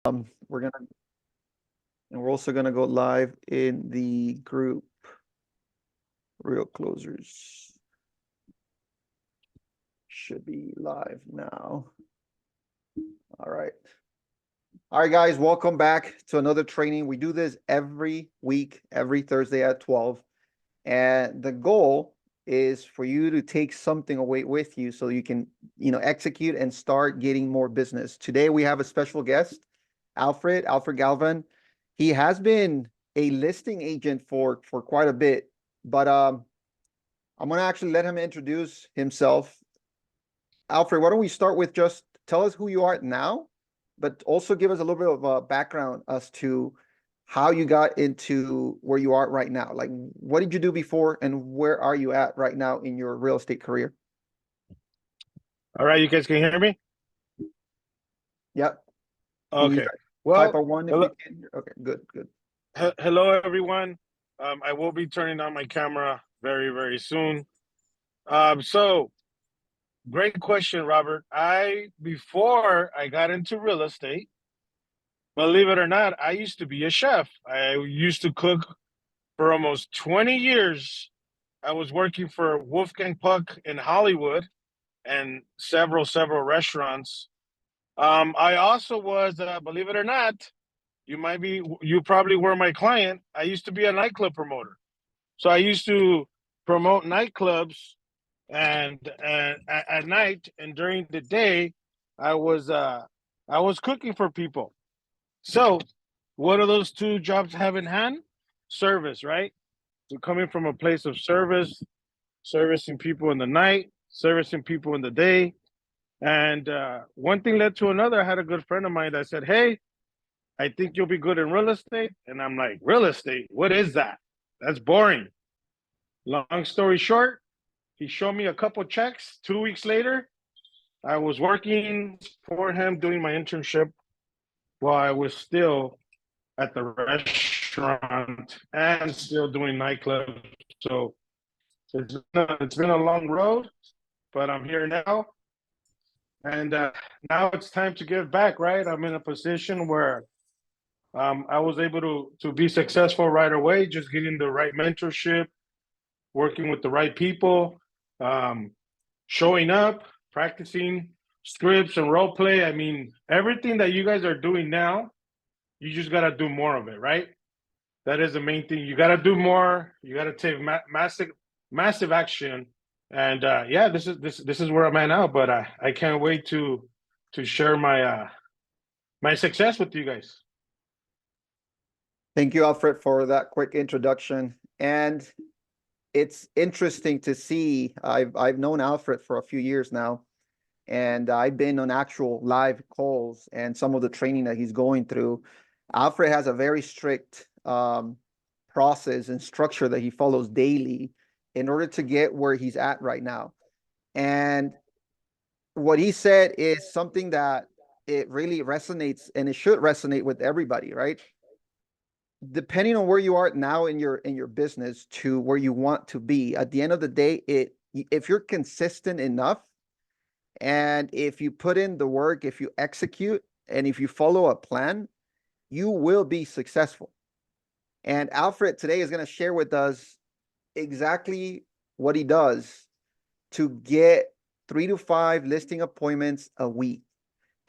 We're gonna, and we're also gonna go live in the group. Real closers should be live now. All right. All right, guys, welcome back to another training. We do this every week, every Thursday at 12. And the goal is for you to take something away with you so you can, execute and start getting more business. Today, we have a special guest, Alfred Galvan. He has been a listing agent for quite a bit, but I'm going to actually let him introduce himself. Alfred, why don't we start with just tell us who you are now, but also give us a little bit of a background as to how you got into where you are right now. Like, what did you do before and where are you at right now in your real estate career? All right, you guys can hear me? Yep. Okay. Type Well, of one if hello, you can. Okay, good. hello everyone. I will be turning on my camera very, very soon. So great question, Robert. Before I got into real estate, believe it or not, I used to be a chef. I used to cook for almost 20 years. I was working for Wolfgang Puck in Hollywood and several restaurants. I also was, believe it or not, you probably were my client. I used to be a nightclub promoter. So I used to promote nightclubs and at night and during the day, I was uh I was cooking for people. So what do those two jobs have in hand? Service, right? So coming from a place of service, servicing people in the night, servicing people in the day. And one thing led to another. I had a good friend of mine that said, "Hey, I think you'll be good in real estate." And I'm like, real estate? What is that? That's boring. Long story short, he showed me a couple checks. 2 weeks later, I was working for him doing my internship while I was still at the restaurant and still doing nightclubs. So it's been a long road, but I'm here now. And now it's time to give back, right? I'm in a position where I was able to be successful right away, just getting the right mentorship, working with the right people, um, showing up, practicing scripts and role play. I mean, everything that you guys are doing now, you just got to do more of it, right? That is the main thing. You got to do more. You got to take massive action. And yeah, this is where I'm at now. But I can't wait to share my success with you guys. Thank you, Alfred, for that quick introduction. And it's interesting to see. I've known Alfred for a few years now, and I've been on actual live calls and some of the training that he's going through. Alfred has a very strict process and structure that he follows daily in order to get where he's at right now. And what he said is something that it really resonates, and it should resonate with everybody, right? Depending on where you are now in your business to where you want to be, at the end of the day, if you're consistent enough and if you put in the work, if you execute, and if you follow a plan, you will be successful. And Alfred today is going to share with us exactly what he does to get 3 to 5 listing appointments a week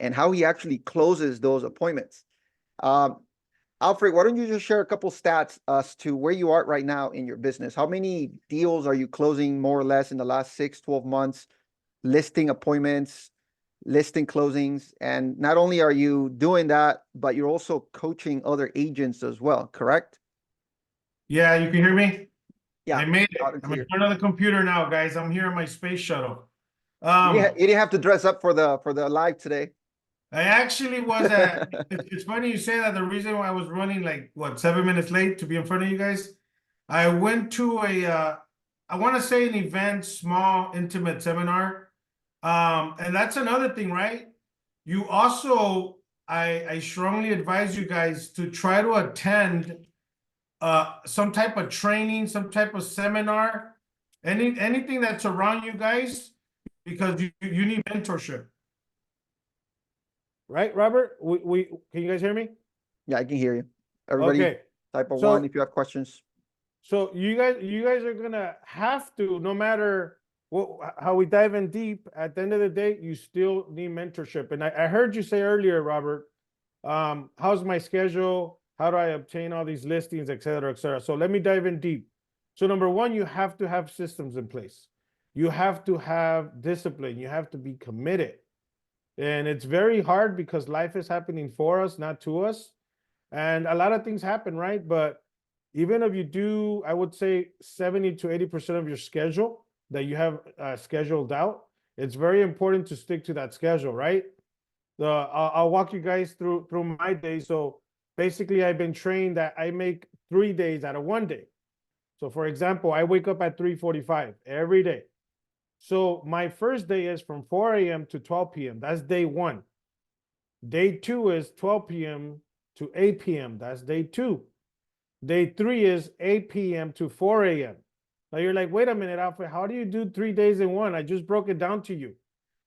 and how he actually closes those appointments. Alfred, why don't you just share a couple stats as to where you are right now in your business? How many deals are you closing more or less in the last 6-12 months? Listing appointments, listing closings, and not only are you doing that, but you're also coaching other agents as well, correct? Yeah, you can hear me? Yeah, I made loud it. and I'm in clear. front of the computer now, guys. I'm here on my space shuttle. You didn't have to dress up for the live today. I actually was at, it's funny you say that. The reason why I was running like, what, 7 minutes late to be in front of you guys? I went to I want to say an event, small, intimate seminar. And that's another thing, right? You also, I strongly advise you guys to try to attend some type of training, some type of seminar, anything that's around you guys, because you need mentorship. right, Robert? We can you guys hear me? Yeah, I can hear you. Everybody, Okay. type of So- one if you have questions. So you guys are gonna have to, no matter how we dive in deep, at the end of the day, you still need mentorship. And I heard you say earlier, Robert, how's my schedule? How do I obtain all these listings, et cetera, et cetera. So let me dive in deep. So number one, you have to have systems in place. You have to have discipline. You have to be committed. And it's very hard because life is happening for us, not to us. And a lot of things happen, right? But even if you do, I would say 70 to 80% of your schedule that you have scheduled out, it's very important to stick to that schedule, right? I'll walk you guys through my day. So basically, I've been trained that I make 3 days out of one day. So for example, I wake up at 3:45 every day. So my first day is from 4 a.m. to 12 p.m. That's day one. Day two is 12 p.m. to 8 p.m. That's day two. Day three is 8 p.m. to 4 a.m. Now you're like, wait a minute, Alfred, how do you do 3 days in one? I just broke it down to you.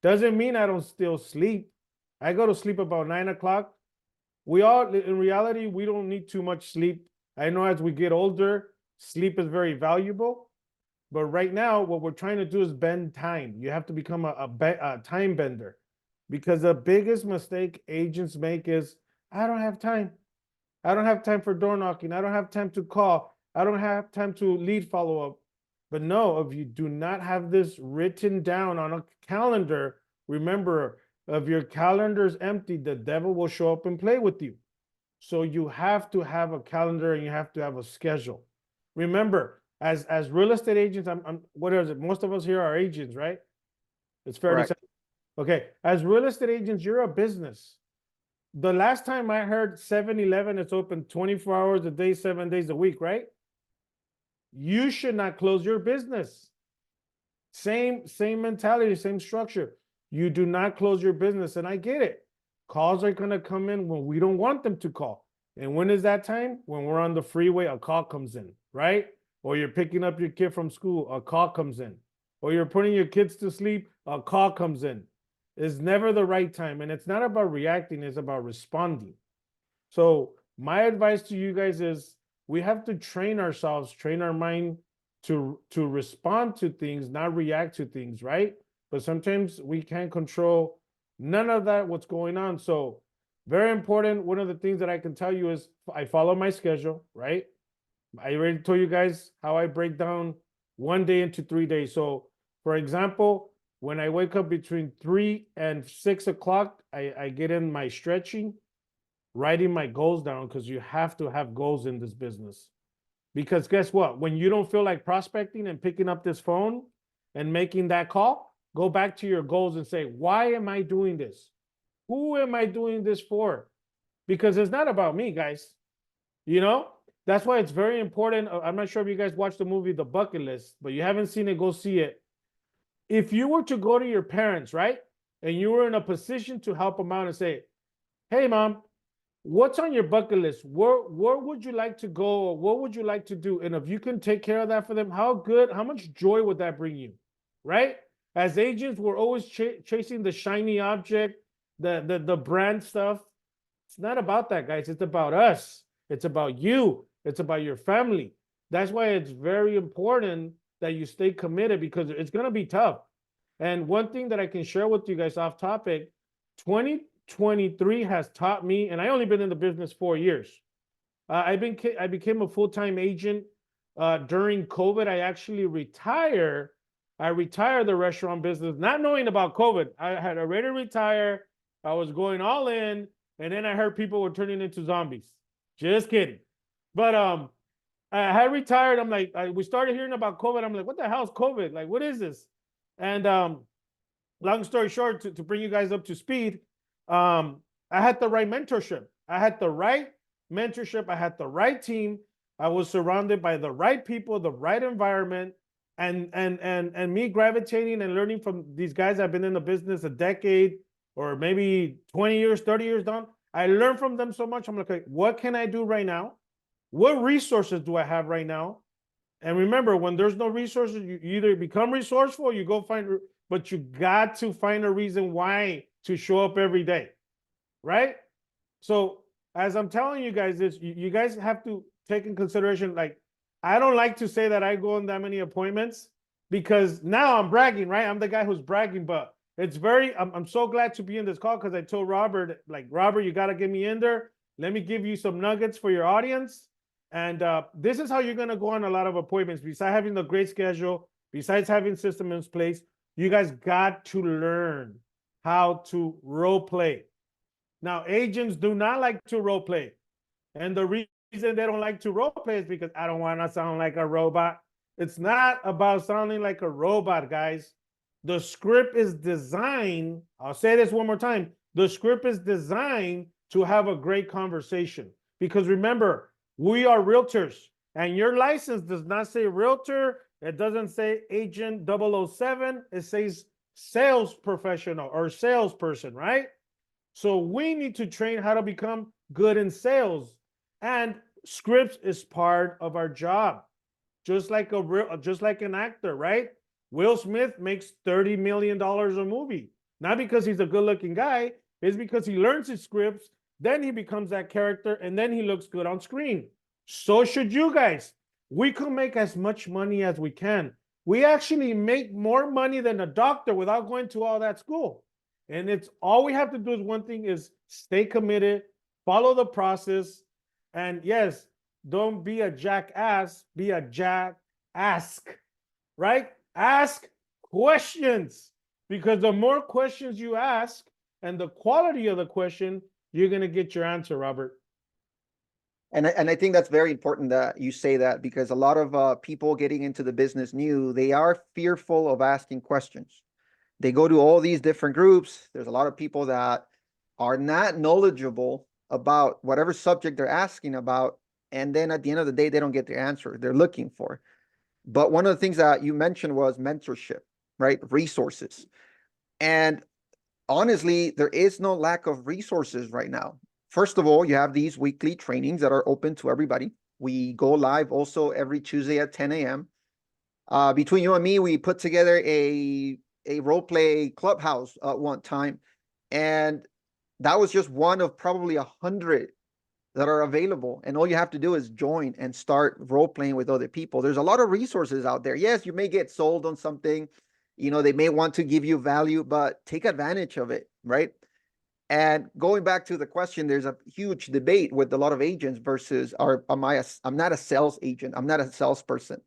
Doesn't mean I don't still sleep. I go to sleep about 9 o'clock. We all, in reality, we don't need too much sleep. I know as we get older, sleep is very valuable. But right now, what we're trying to do is bend time. You have to become a time bender, because the biggest mistake agents make is, I don't have time. I don't have time for door knocking. I don't have time to call. I don't have time to lead follow up. But no, if you do not have this written down on a calendar, remember, if your calendar is empty, the devil will show up and play with you. So you have to have a calendar and you have to have a schedule. Remember, as real estate agents, what is it? Most of us here are agents, right? It's fair to say. Okay, as real estate agents, you're a business. The last time I heard 7-Eleven is open 24 hours a day, 7 days a week, right? You should not close your business. Same mentality, same structure. You do not close your business, and I get it. Calls are gonna come in when we don't want them to call. And when is that time? When we're on the freeway, a call comes in, right? Or you're picking up your kid from school, a call comes in. Or you're putting your kids to sleep, a call comes in. It's never the right time. And it's not about reacting, it's about responding. So my advice to you guys is, we have to train ourselves, train our mind to respond to things, not react to things, right? But sometimes we can't control none of that, what's going on. So very important. One of the things that I can tell you is I follow my schedule, right? I already told you guys how I break down one day into 3 days. So for example, when I wake up between 3 and 6 o'clock, I get in my stretching, writing my goals down, because you have to have goals in this business. Because guess what? When you don't feel like prospecting and picking up this phone and making that call, go back to your goals and say, why am I doing this? Who am I doing this for? Because it's not about me, guys. You know, that's why it's very important. I'm not sure if you guys watched the movie The Bucket List, but you haven't seen it, go see it. If you were to go to your parents, right, and you were in a position to help them out and say, hey, mom, what's on your bucket list? Where would you like to go? Or what would you like to do? And if you can take care of that for them, how much joy would that bring you? Right? As agents, we're always chasing the shiny object, the brand stuff. It's not about that, guys. It's about us. It's about you. It's about your family. That's why it's very important that you stay committed, because it's going to be tough. And one thing that I can share with you guys off topic, 2023 has taught me, and I only been in the business 4 years. I became a full-time agent during COVID. I actually retired. I retired the restaurant business, not knowing about COVID. I had already retired. I was going all in, and then I heard people were turning into zombies. Just kidding. But I had retired. I'm like, we started hearing about COVID. I'm like, what the hell is COVID? Like, what is this? And long story short, to bring you guys up to speed, I had the right mentorship. I had the right mentorship. I had the right team. I was surrounded by the right people, the right environment, and me gravitating and learning from these guys. I've been in the business a decade, or maybe 20 years, 30 years down. I learned from them so much. I'm like, okay, what can I do right now? What resources do I have right now? And remember, when there's no resources, you either become resourceful or you go find, but you got to find a reason why to show up every day. right? So as I'm telling you guys this, you guys have to take in consideration, like, I don't like to say that I go on that many appointments because now I'm bragging, right? I'm the guy who's bragging, but it's I'm so glad to be in this call because I told Robert, like, Robert, you got to get me in there. Let me give you some nuggets for your audience. And this is how you're going to go on a lot of appointments. Besides having the great schedule, besides having system in place, you guys got to learn how to role play. Now, agents do not like to role play. And the reason they don't like to role play is because I don't want to sound like a robot. It's not about sounding like a robot, guys. The script is designed, I'll say this one more time. The script is designed to have a great conversation. Because remember, we are realtors, and your license does not say realtor. It doesn't say agent 007. It says sales professional or salesperson, right? So we need to train how to become good in sales. And scripts is part of our job. Just like an actor, right? Will Smith makes $30 million a movie. Not because he's a good-looking guy, it's because he learns his scripts, then he becomes that character, and then he looks good on screen. So should you guys. We can make as much money as we can. We actually make more money than a doctor without going to all that school. And it's all we have to do is one thing is stay committed, follow the process, and yes, don't be a jackass, be a ask, right? Ask questions, because the more questions you ask and the quality of the question, you're going to get your answer, Robert. And I think that's very important that you say that, because a lot of people getting into the business new, they are fearful of asking questions. They go to all these different groups. There's a lot of people that are not knowledgeable about whatever subject they're asking about. And then at the end of the day, they don't get the answer they're looking for. But one of the things that you mentioned was mentorship, right? Resources. And honestly, there is no lack of resources right now. First of all, you have these weekly trainings that are open to everybody. We go live also every Tuesday at 10 a.m. Between you and me, we put together a role play clubhouse one time, and that was just one of probably 100 that are available. And all you have to do is join and start role playing with other people. There's a lot of resources out there. Yes, you may get sold on something, they may want to give you value, but take advantage of it, right? And going back to the question, there's a huge debate with a lot of agents versus I'm not a sales agent. I'm not a salesperson,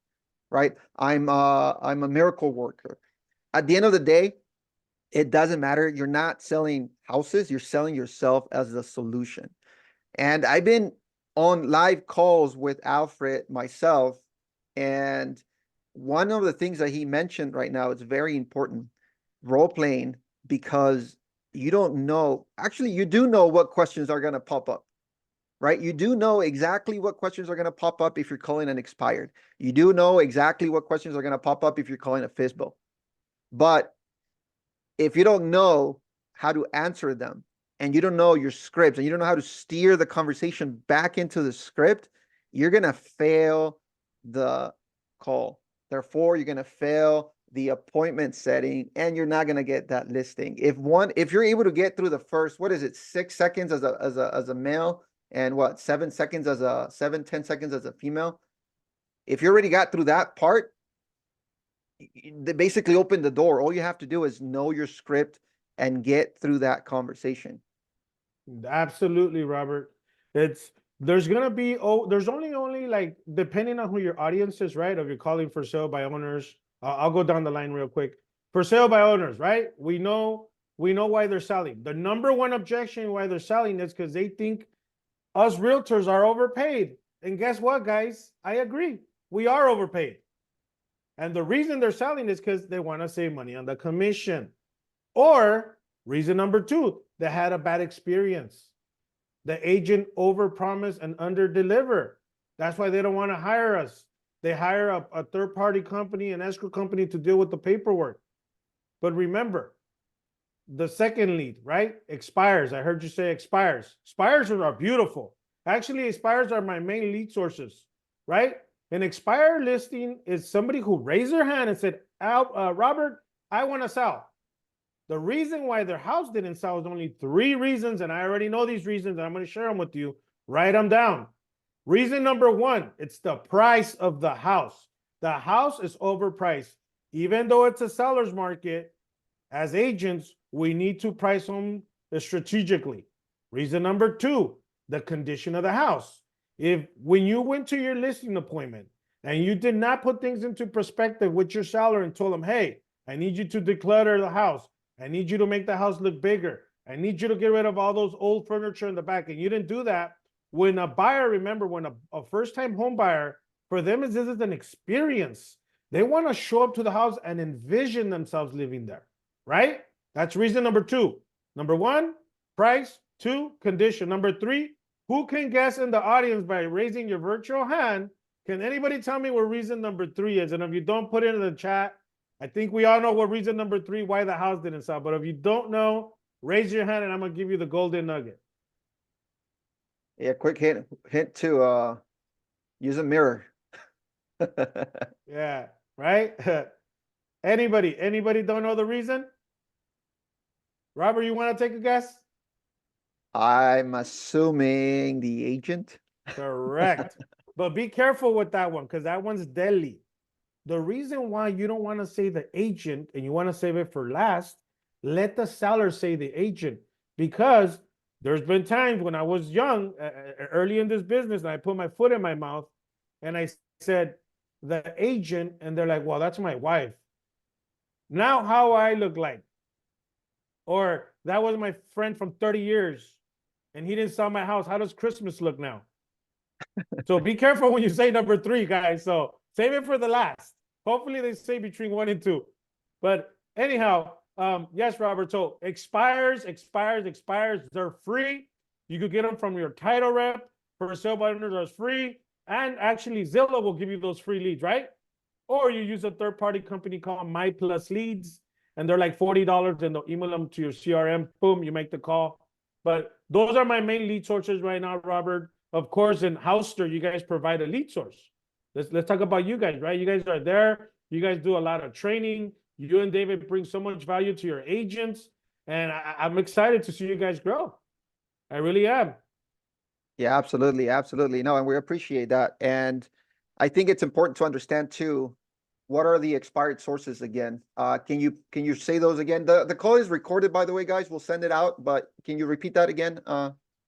right? I'm a miracle worker. At the end of the day, it doesn't matter. You're not selling houses. You're selling yourself as the solution. And I've been on live calls with Alfred myself. And one of the things that he mentioned right now is very important, role playing, because you don't know, actually, you do know what questions are going to pop up, right? You do know exactly what questions are going to pop up if you're calling an expired. You do know exactly what questions are going to pop up if you're calling a FISBO. But if you don't know how to answer them, and you don't know your scripts, and you don't know how to steer the conversation back into the script, you're going to fail the call. Therefore, you're going to fail the appointment setting, and you're not going to get that listing. If you're able to get through the first, 6 seconds as a male, and 10 seconds as a female, if you already got through that part, they basically open the door. All you have to do is know your script and get through that conversation. Absolutely, Robert. There's only like, depending on who your audience is, right? If you're calling for sale by owners, I'll go down the line real quick. For sale by owners, right? We know why they're selling. The number one objection why they're selling is because they think us realtors are overpaid. And guess what, guys? I agree. We are overpaid. And the reason they're selling is because they want to save money on the commission. Or reason number two, they had a bad experience. The agent overpromised and underdeliver. That's why they don't want to hire us. They hire a third-party company, an escrow company, to deal with the paperwork. But remember, the second lead, right? Expires. I heard you say expires. Expires are beautiful. Actually, expires are my main lead sources, right? An expired listing is somebody who raised their hand and said, Robert, I want to sell. The reason why their house didn't sell is only 3 reasons, and I already know these reasons, and I'm going to share them with you. Write them down. Reason number 1, it's the price of the house. The house is overpriced. Even though it's a seller's market, as agents, we need to price them strategically. Reason number 2, the condition of the house. If when you went to your listing appointment and you did not put things into perspective with your seller and told them, hey, I need you to declutter the house. I need you to make the house look bigger. I need you to get rid of all those old furniture in the back. And you didn't do that. When a buyer, remember, when a first-time home buyer, for them, this is an experience. They want to show up to the house and envision themselves living there, right? That's reason number 2. Number 1, price. 2, condition. Number 3, who can guess in the audience by raising your virtual hand? Can anybody tell me what reason number 3 is? And if you don't, put it in the chat. I think we all know what reason number 3, why the house didn't sell. But if you don't know, raise your hand and I'm going to give you the golden nugget. Yeah, quick hint to use a mirror. Yeah, right? Anybody don't know the reason? Robert, you want to take a guess? I'm assuming the agent. Correct. But be careful with that one, because that one's deadly. The reason why you don't want to say the agent and you want to save it for last, let the seller say the agent, because there's been times when I was young, early in this business, and I put my foot in my mouth and I said the agent, and they're like, well, that's my wife. Now how I look like? Or that was my friend from 30 years and he didn't sell my house. How does Christmas look now? So be careful when you say number 3, guys. So save it for the last. Hopefully they say between 1 and 2. But anyhow, yes, Robert. So expires. They're free. You could get them from your title rep. For sale by owners, are free. And actually Zillow will give you those free leads, right? Or you use a third-party company called My Plus Leads, and they're like $40, and they'll email them to your CRM. Boom, you make the call. But those are my main lead sources right now, Robert. Of course, in Houstir, you guys provide a lead source. Let's talk about you guys, right? You guys are there. You guys do a lot of training. You and David bring so much value to your agents, and I'm excited to see you guys grow. I really am. Yeah, absolutely, absolutely. No, and we appreciate that. And I think it's important to understand too, what are the expired sources again? Can you say those again? The call is recorded, by the way, guys. We'll send it out, but can you repeat that again,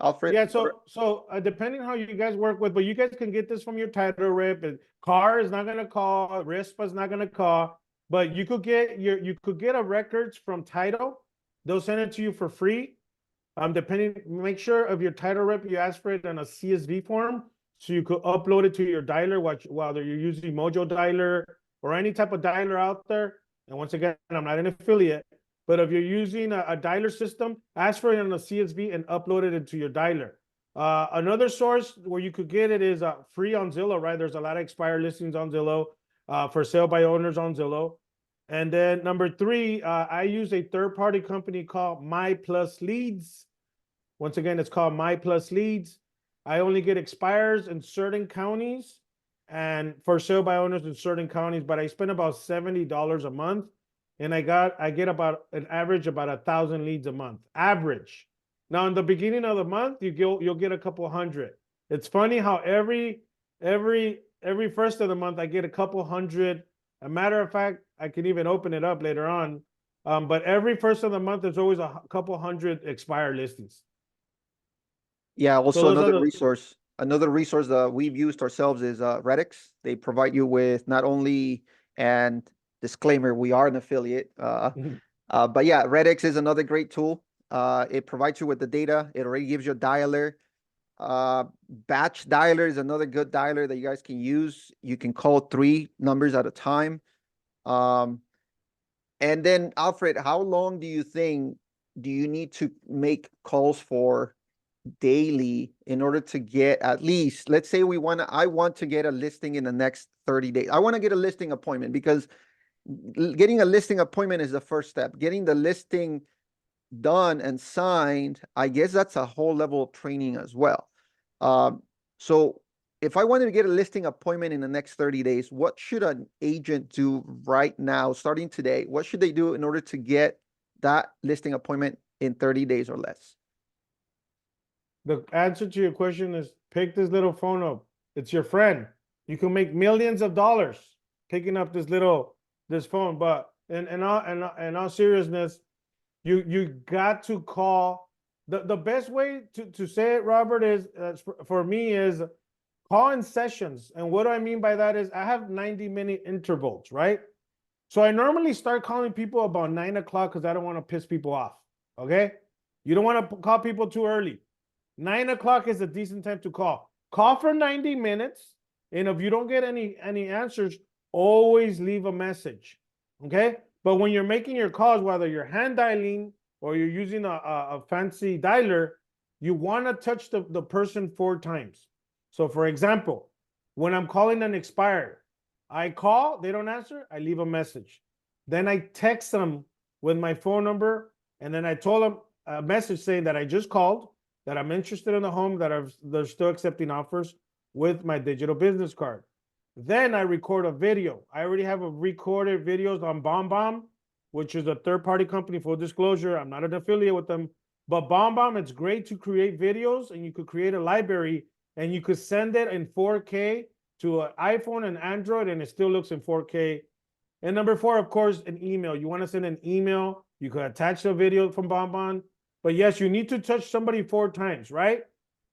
Alfred? Yeah, so depending how you guys work with, but you guys can get this from your title rep. And car is not gonna call, RISPA is not gonna call, but you could get a records from title. They'll send it to you for free. Make sure of your title rep, you ask for it on a CSV form, so you could upload it to your dialer while you're using Mojo Dialer or any type of dialer out there. And once again, I'm not an affiliate, but if you're using a dialer system, ask for it on a CSV and upload it into your dialer. Another source where you could get it is free on Zillow, right? There's a lot of expired listings on Zillow, for sale by owners on Zillow. And then number 3, I use a third-party company called My Plus Leads. Once again, it's called My Plus Leads. I only get expires in certain counties and for sale by owners in certain counties, but I spend about $70 a month, and I get about an average about 1,000 leads a month, average. Now, in the beginning of the month, you'll get a couple hundred. It's funny how every first of the month I get a couple hundred. A matter of fact, I can even open it up later on. But every first of the month, there's always a couple hundred expired listings. Yeah, also So another resource that we've used ourselves is Redix. They provide you with not only, and disclaimer, we are an affiliate, but yeah, Redix is another great tool. It provides you with the data. It already gives you a dialer. Batch dialer is another good dialer that you guys can use. You can call 3 numbers at a time. And then Alfred, how long do you need to make calls for daily in order to get at least, let's say I want to get a listing in the next 30 days. I want to get a listing appointment, because getting a listing appointment is the first step. Getting the listing done and signed, I guess that's a whole level of training as well. So if I wanted to get a listing appointment in the next 30 days, what should an agent do right now, starting today? What should they do in order to get that listing appointment in 30 days or less? The answer to your question is pick this little phone up. It's your friend. You can make millions of dollars picking up this phone. But in all seriousness, you got to call. The best way to say it, Robert, is for me is call in sessions. And what do I mean by that is I have 90-minute intervals, right? So I normally start calling people about 9 o'clock because I don't want to piss people off. Okay? You don't want to call people too early. 9 o'clock is a decent time to call. Call for 90 minutes. And if you don't get any answers, always leave a message. Okay? But when you're making your calls, whether you're hand dialing or you're using a fancy dialer, you want to touch the person 4 times. So for example, when I'm calling an expired, I call, they don't answer, I leave a message. Then I text them with my phone number, and then I told them a message saying that I just called, that I'm interested in the home, that they're still accepting offers with my digital business card. Then I record a video. I already have recorded videos on BombBomb, which is a third-party company, full disclosure. I'm not an affiliate with them. But BombBomb, it's great to create videos, and you could create a library, and you could send it in 4K to an iPhone and Android, and it still looks in 4K. And number 4, of course, an email. You want to send an email. You could attach a video from BombBomb. But yes, you need to touch somebody 4 times, right?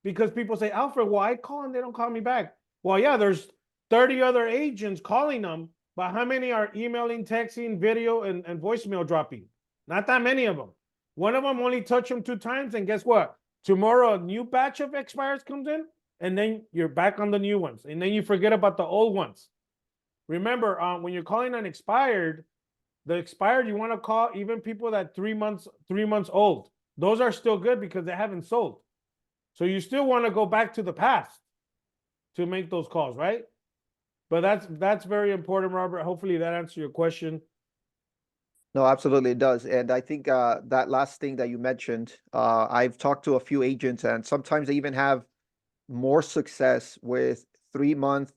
Because people say, Alfred, well, I call and they don't call me back. Well, yeah, there's 30 other agents calling them, but how many are emailing, texting, video, and voicemail dropping? Not that many of them. One of them only touch them 2 times, and guess what? Tomorrow, a new batch of expires comes in, and then you're back on the new ones, and then you forget about the old ones. Remember, when you're calling an expired, the expired, you want to call even people that 3 months old. Those are still good because they haven't sold. So you still want to go back to the past to make those calls, right? But that's very important, Robert. Hopefully that answers your question. No, absolutely it does. And I think that last thing that you mentioned, I've talked to a few agents, and sometimes they even have more success with 3-month,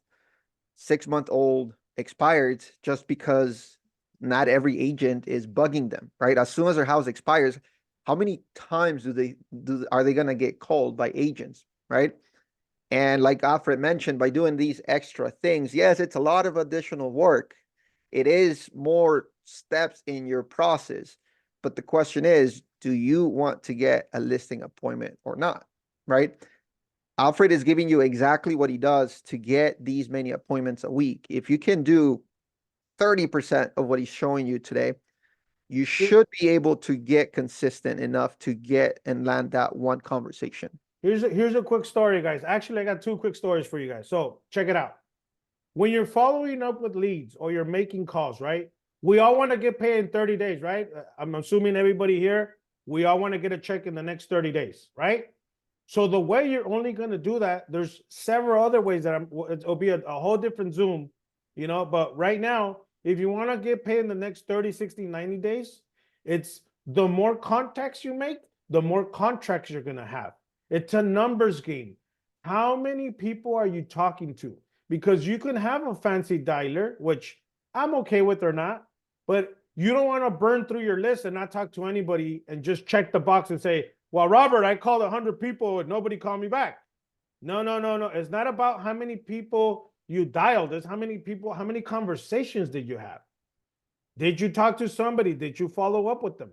6-month-old expired, just because not every agent is bugging them, right? As soon as their house expires, how many times are they going to get called by agents, right? And like Alfred mentioned, by doing these extra things, yes, it's a lot of additional work. It is more steps in your process. But the question is, do you want to get a listing appointment or not, right? Alfred is giving you exactly what he does to get these many appointments a week. If you can do 30% of what he's showing you today, you should be able to get consistent enough to get and land that one conversation. Here's a quick story, guys. Actually, I got 2 quick stories for you guys. So check it out. When you're following up with leads or you're making calls, right? We all want to get paid in 30 days, right? I'm assuming everybody here, we all want to get a check in the next 30 days, right? So the way you're only going to do that, there's several other ways that it'll be a whole different Zoom, but right now, if you want to get paid in the next 30, 60, 90 days, it's the more contacts you make, the more contracts you're going to have. It's a numbers game. How many people are you talking to? Because you can have a fancy dialer, which I'm okay with or not, but you don't want to burn through your list and not talk to anybody and just check the box and say, well, Robert, I called 100 people and nobody called me back. No. It's not about how many people you dialed. It's how many conversations did you have? Did you talk to somebody? Did you follow up with them?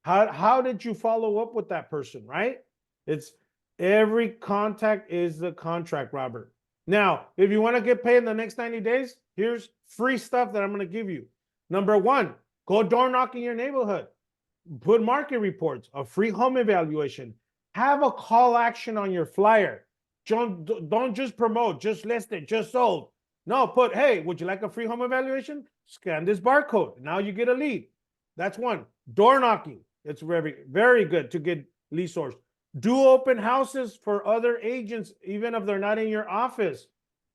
How did you follow up with that person, right? It's every contact is the contract, Robert. Now, if you want to get paid in the next 90 days, here's free stuff that I'm going to give you. Number 1, go door knock in your neighborhood. Put market reports, a free home evaluation. Have a call action on your flyer. Don't just promote, just list it, just sold. No, put, hey, would you like a free home evaluation? Scan this barcode. Now you get a lead. That's 1. Door knocking. It's very, very good to get lead source. Do open houses for other agents, even if they're not in your office.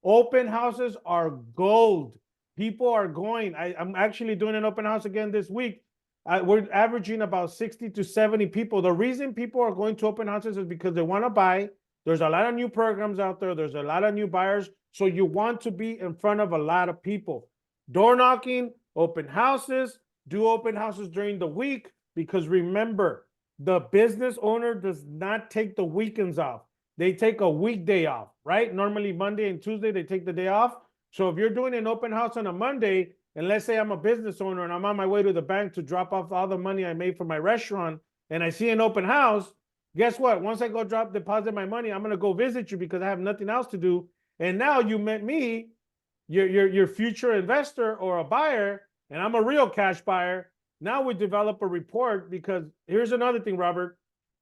Open houses are gold. People are going. I'm actually doing an open house again this week. We're averaging about 60 to 70 people. The reason people are going to open houses is because they want to buy. There's a lot of new programs out there. There's a lot of new buyers. So you want to be in front of a lot of people. Door knocking, open houses, do open houses during the week. because remember, the business owner does not take the weekends off. They take a weekday off, right? Normally Monday and Tuesday, they take the day off. So if you're doing an open house on a Monday, and let's say I'm a business owner and I'm on my way to the bank to drop off all the money I made for my restaurant, and I see an open house, guess what? Once I go deposit my money, I'm going to go visit you because I have nothing else to do. And now you met me, your future investor or a buyer, and I'm a real cash buyer. Now we develop a report, because here's another thing, Robert.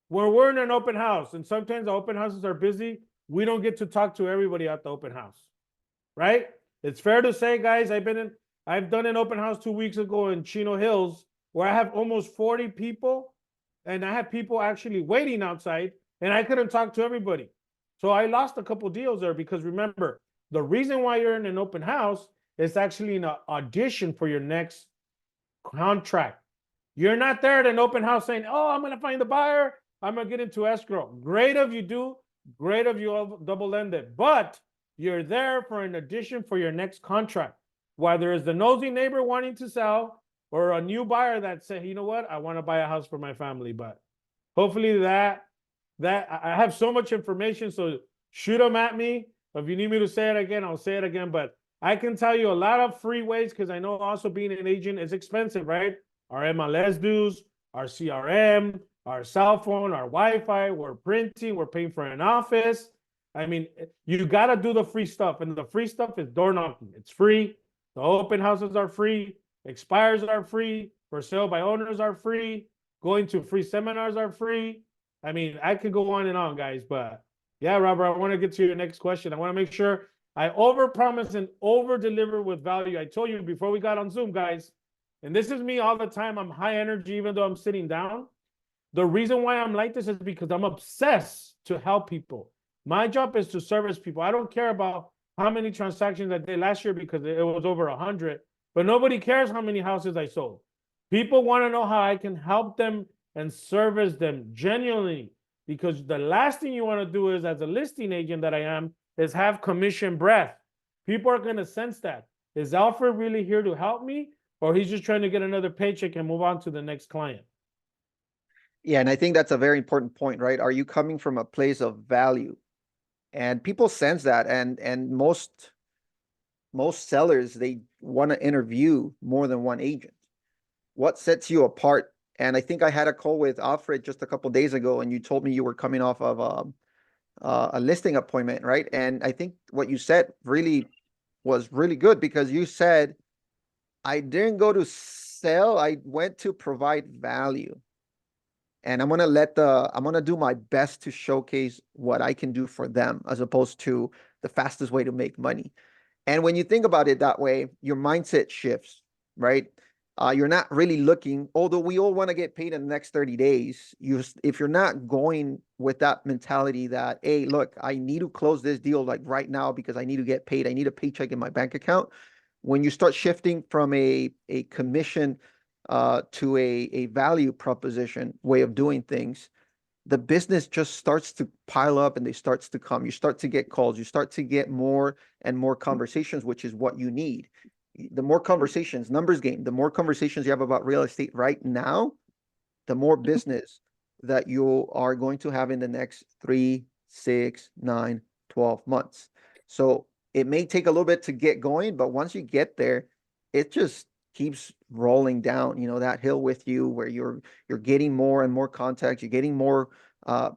When we're in an open house, and sometimes the open houses are busy, we don't get to talk to everybody at the open house, right? It's fair to say, guys, I've done an open house 2 weeks ago in Chino Hills where I have almost 40 people, and I had people actually waiting outside, and I couldn't talk to everybody. So I lost a couple deals there, because remember, the reason why you're in an open house is actually an audition for your next contract. You're not there at an open house saying, oh, I'm going to find the buyer, I'm going to get into escrow. Great if you do, great if you double-end it, but you're there for an audition for your next contract. Whether it's the nosy neighbor wanting to sell or a new buyer that say, you know what, I want to buy a house for my family. But hopefully that I have so much information, so shoot them at me. If you need me to say it again, I'll say it again. But I can tell you a lot of free ways, because I know also being an agent is expensive, right? Our MLS dues, our CRM, our cell phone, our Wi-Fi, we're printing, we're paying for an office. I mean, you got to do the free stuff, and the free stuff is door knocking. It's free. The open houses are free. Expires are free. For sale by owners are free. Going to free seminars are free. I mean, I could go on and on, guys, but yeah, Robert, I want to get to your next question. I want to make sure I overpromise and over-deliver with value. I told you before we got on Zoom, guys, and this is me all the time. I'm high energy, even though I'm sitting down. The reason why I'm like this is because I'm obsessed to help people. My job is to service people. I don't care about how many transactions I did last year, because it was over 100, but nobody cares how many houses I sold. People want to know how I can help them and service them genuinely, because the last thing you want to do is, as a listing agent that I am, is have commission breath. People are going to sense that. Is Alfred really here to help me, or he's just trying to get another paycheck and move on to the next client? Yeah, and I think that's a very important point, right? Are you coming from a place of value? And people sense that, and most sellers, they want to interview more than one agent. What sets you apart? And I think I had a call with Alfred just a couple of days ago, and you told me you were coming off of a listing appointment, right? And I think what you said really was really good, because you said, I didn't go to sell, I went to provide value. And I'm gonna do my best to showcase what I can do for them, as opposed to the fastest way to make money. And when you think about it that way, your mindset shifts, right? You're not really looking, although we all want to get paid in the next 30 days. If you're not going with that mentality that, hey, look, I need to close this deal like right now because I need to get paid. I need a paycheck in my bank account. When you start shifting from a commission to a value proposition way of doing things, the business just starts to pile up and they starts to come. You start to get calls. You start to get more and more conversations, which is what you need. The more conversations, numbers game, the more conversations you have about real estate right now, the more business that you are going to have in the next 3, 6, 9, 12 months. So it may take a little bit to get going, but once you get there, it just keeps rolling down, that hill with you, where you're getting more and more contacts, you're getting more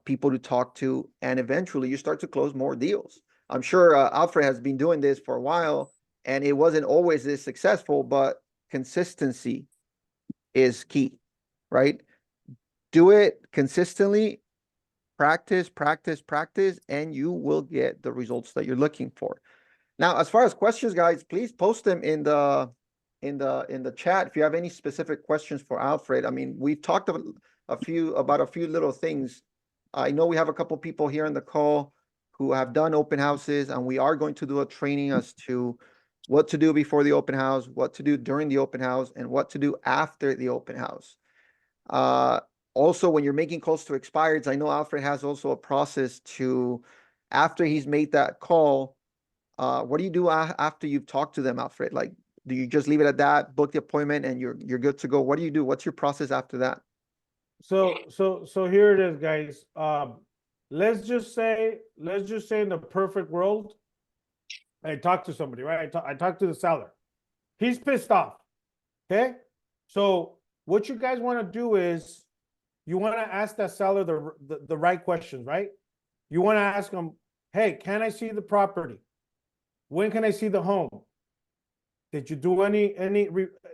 people to talk to, and eventually you start to close more deals. I'm sure Alfred has been doing this for a while, and it wasn't always this successful, but consistency is key, right? Do it consistently, practice, and you will get the results that you're looking for. Now, as far as questions, guys, please post them in the chat if you have any specific questions for Alfred. I mean, we've talked about a few little things. I know we have a couple people here on the call who have done open houses, and we are going to do a training as to what to do before the open house, what to do during the open house, and what to do after the open house. Also, when you're making calls to expireds, I know Alfred has also a process to, after he's made that call, what do you do after you've talked to them, Alfred? Like, do you just leave it at that, book the appointment, and you're good to go? What do you do? What's your process after that? So here it is, guys. Let's just say in the perfect world, I talked to somebody, right? I talked to the seller. He's pissed off. Okay. So what you guys want to do is you want to ask that seller the right questions, right? You want to ask them, hey, can I see the property? When can I see the home? Did you do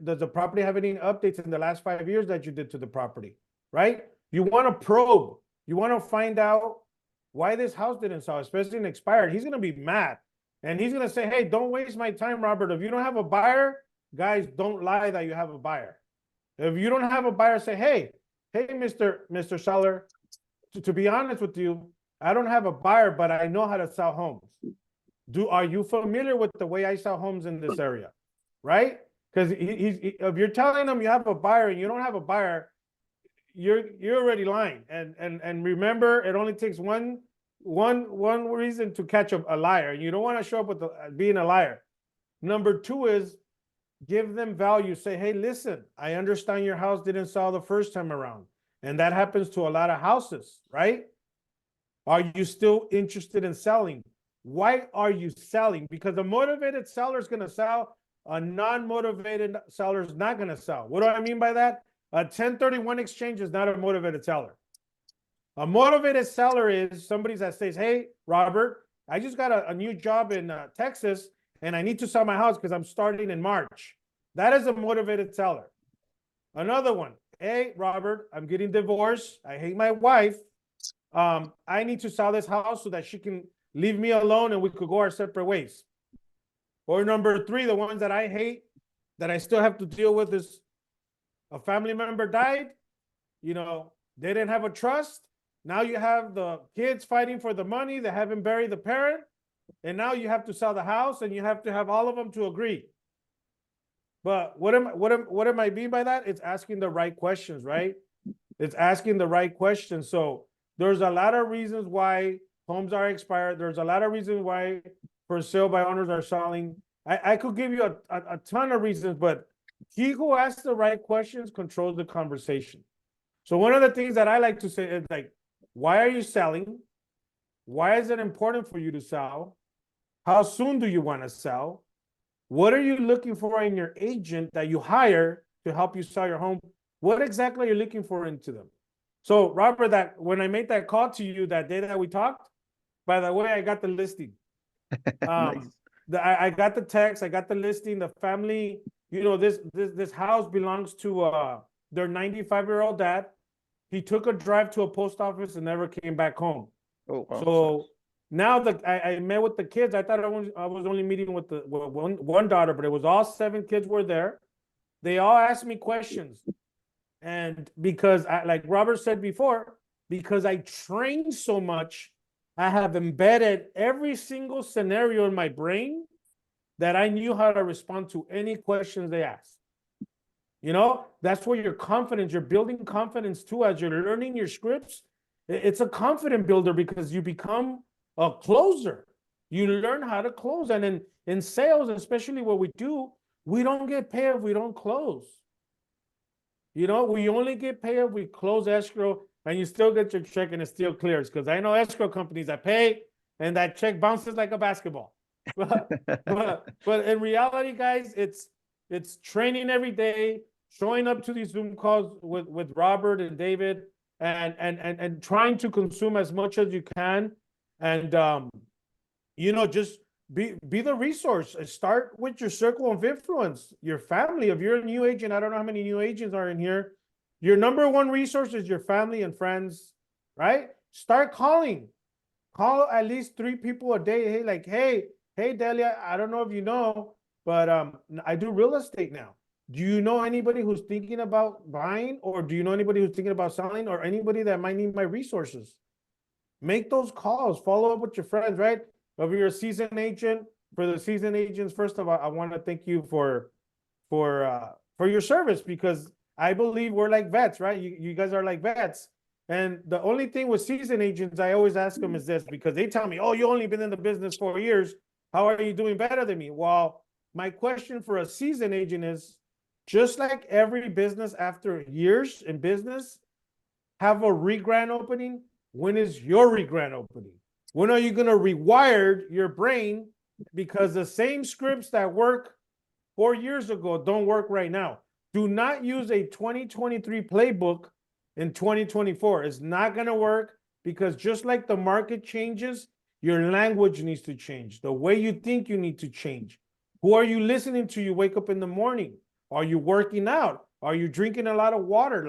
does the property have any updates in the last 5 years that you did to the property, right? You want to probe. You want to find out why this house didn't sell, especially in expired. He's going to be mad. And he's going to say, hey, don't waste my time, Robert. If you don't have a buyer, guys, don't lie that you have a buyer. If you don't have a buyer, say, hey, Mr. Seller, to be honest with you, I don't have a buyer, but I know how to sell homes. Are you familiar with the way I sell homes in this area? Right? Because if you're telling them you have a buyer and you don't have a buyer, you're already lying. And remember, it only takes one reason to catch a liar. You don't want to show up with being a liar. Number two is give them value. Say, hey, listen, I understand your house didn't sell the first time around. And that happens to a lot of houses, right? Are you still interested in selling? Why are you selling? Because a motivated seller is going to sell. A non-motivated seller is not going to sell. What do I mean by that? A 1031 exchange is not a motivated seller. A motivated seller is somebody that says, hey, Robert, I just got a new job in Texas, and I need to sell my house because I'm starting in March. That is a motivated seller. Another one, hey, Robert, I'm getting divorced. I hate my wife. I need to sell this house so that she can leave me alone and we could go our separate ways. Or number three, the ones that I hate, that I still have to deal with, is a family member died. You know, they didn't have a trust. Now you have the kids fighting for the money. They haven't buried the parent. And now you have to sell the house and you have to have all of them to agree. But what am I mean by that? It's asking the right questions, right? It's asking the right questions. So there's a lot of reasons why homes are expired. There's a lot of reasons why for sale by owners are selling. I could give you a ton of reasons, but he who asks the right questions controls the conversation. So one of the things that I like to say is like, why are you selling? Why is it important for you to sell? How soon do you want to sell? What are you looking for in your agent that you hire to help you sell your home? What exactly are you looking for into them? So Robert, that when I made that call to you that day that we talked, by the way, I got the listing. Nice. I got the text, I got the listing, the family, you know, this house belongs to their 95-year-old dad. He took a drive to a post office and never came back home. Oh, wow. So now that I met with the kids, I thought I was only meeting with one daughter, but it was all 7 kids were there. They all asked me questions. And because like Robert said before, because I trained so much, I have embedded every single scenario in my brain that I knew how to respond to any questions they asked. You know, that's where your confidence, you're building confidence too as you're learning your scripts. It's a confidence builder because you become a closer. You learn how to close. And in sales, especially what we do, we don't get paid if we don't close. You know, we only get paid if we close escrow and you still get your check and it still clears. Because I know escrow companies that pay and that check bounces like a basketball. But in reality, guys, it's training every day, showing up to these Zoom calls with Robert and David, and trying to consume as much as you can. And you know, just be the resource. Start with your circle of influence, your family. If you're a new agent, I don't know how many new agents are in here. Your number one resource is your family and friends, right? Start calling. Call at least 3 people a day. Hey, Delia, I don't know if you know, but I do real estate now. Do you know anybody who's thinking about buying, or do you know anybody who's thinking about selling, or anybody that might need my resources? Make those calls. Follow up with your friends, right? If you're a seasoned agent, for the seasoned agents, first of all, I want to thank you for your service, because I believe we're like vets, right? You guys are like vets. And the only thing with seasoned agents, I always ask them is this, because they tell me, oh, you only been in the business 4 years. How are you doing better than me? Well, my question for a seasoned agent is, just like every business after years in business, have a re-grand opening? When is your re-grand opening? When are you going to rewire your brain? Because the same scripts that work 4 years ago don't work right now. Do not use a 2023 playbook in 2024. It's not going to work, because just like the market changes, your language needs to change. The way you think you need to change. Who are you listening to? You wake up in the morning. Are you working out? Are you drinking a lot of water?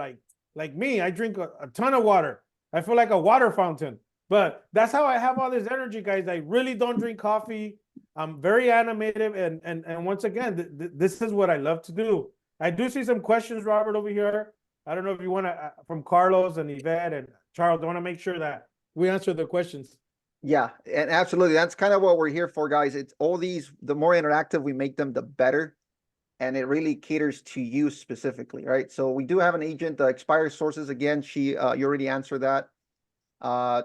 Like me, I drink a ton of water. I feel like a water fountain. But that's how I have all this energy, guys. I really don't drink coffee. I'm very animated, and once again, this is what I love to do. I do see some questions, Robert, over here. I don't know if you want to, from Carlos and Yvette and Charles. I want to make sure that we answer the questions. Yeah, and absolutely. That's kind of what we're here for, guys. It's all these, the more interactive we make them, the better. And it really caters to you specifically, right? So we do have an agent, expired sources. Again, you already answered that.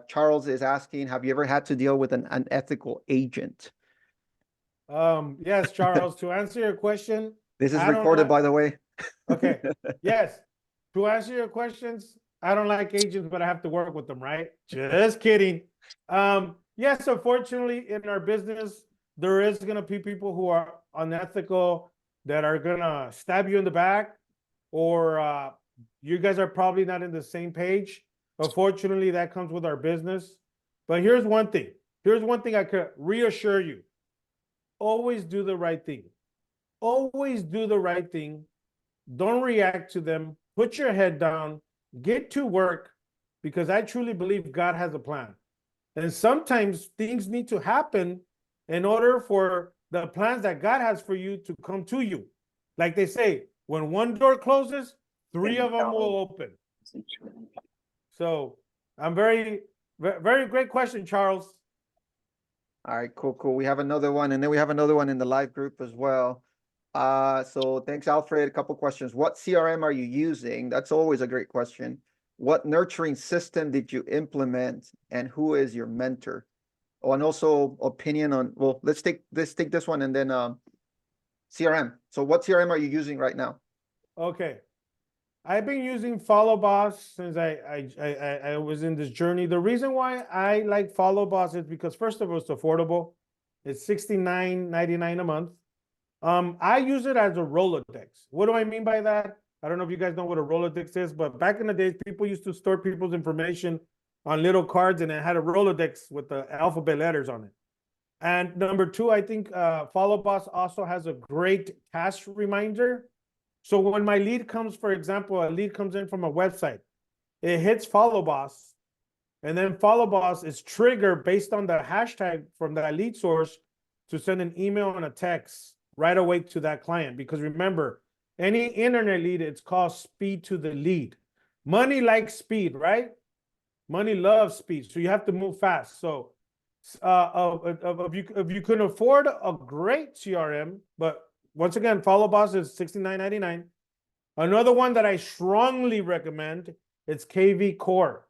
Charles is asking, have you ever had to deal with an unethical agent? Yes, Charles, to answer your question. This is I don't recorded, like- by the way. Okay. Yes. To answer your questions, I don't like agents, but I have to work with them, right? Just kidding. Yes, unfortunately, in our business, there is gonna be people who are unethical, that are gonna stab you in the back, or you guys are probably not in the same page. Unfortunately, that comes with our business. But here's one thing. Here's one thing I could reassure you. Always do the right thing. Always do the right thing. Don't react to them. Put your head down. Get to work, because I truly believe God has a plan. And sometimes things need to happen in order for the plans that God has for you to come to you. Like they say, when one door closes, three of them will open. So I'm very great question, Charles. All right, cool. We have another one, and then we have another one in the live group as well. So thanks, Alfred. A couple questions. What CRM are you using? That's always a great question. What nurturing system did you implement, and who is your mentor? Oh, and also opinion on, well, let's take this one, and then CRM. So what CRM are you using right now? Okay. I've been using Follow Boss since I was in this journey. The reason why I like Follow Boss is because, first of all, it's affordable. It's $69.99 a month. I use it as a Rolodex. What do I mean by that? I don't know if you guys know what a Rolodex is, but back in the days, people used to store people's information on little cards, and it had a Rolodex with the alphabet letters on it. And number two, I think Follow Boss also has a great task reminder. So when my lead comes, for example, a lead comes in from a website, it hits Follow Boss, and then Follow Boss is triggered based on the hashtag from that lead source to send an email and a text right away to that client. Because remember, any internet lead, it's called speed to the lead. Money likes speed, right? Money loves speed, so you have to move fast. So if you can afford a great CRM, but once again, Follow Boss is $69.99. Another one that I strongly recommend, it's KV Core.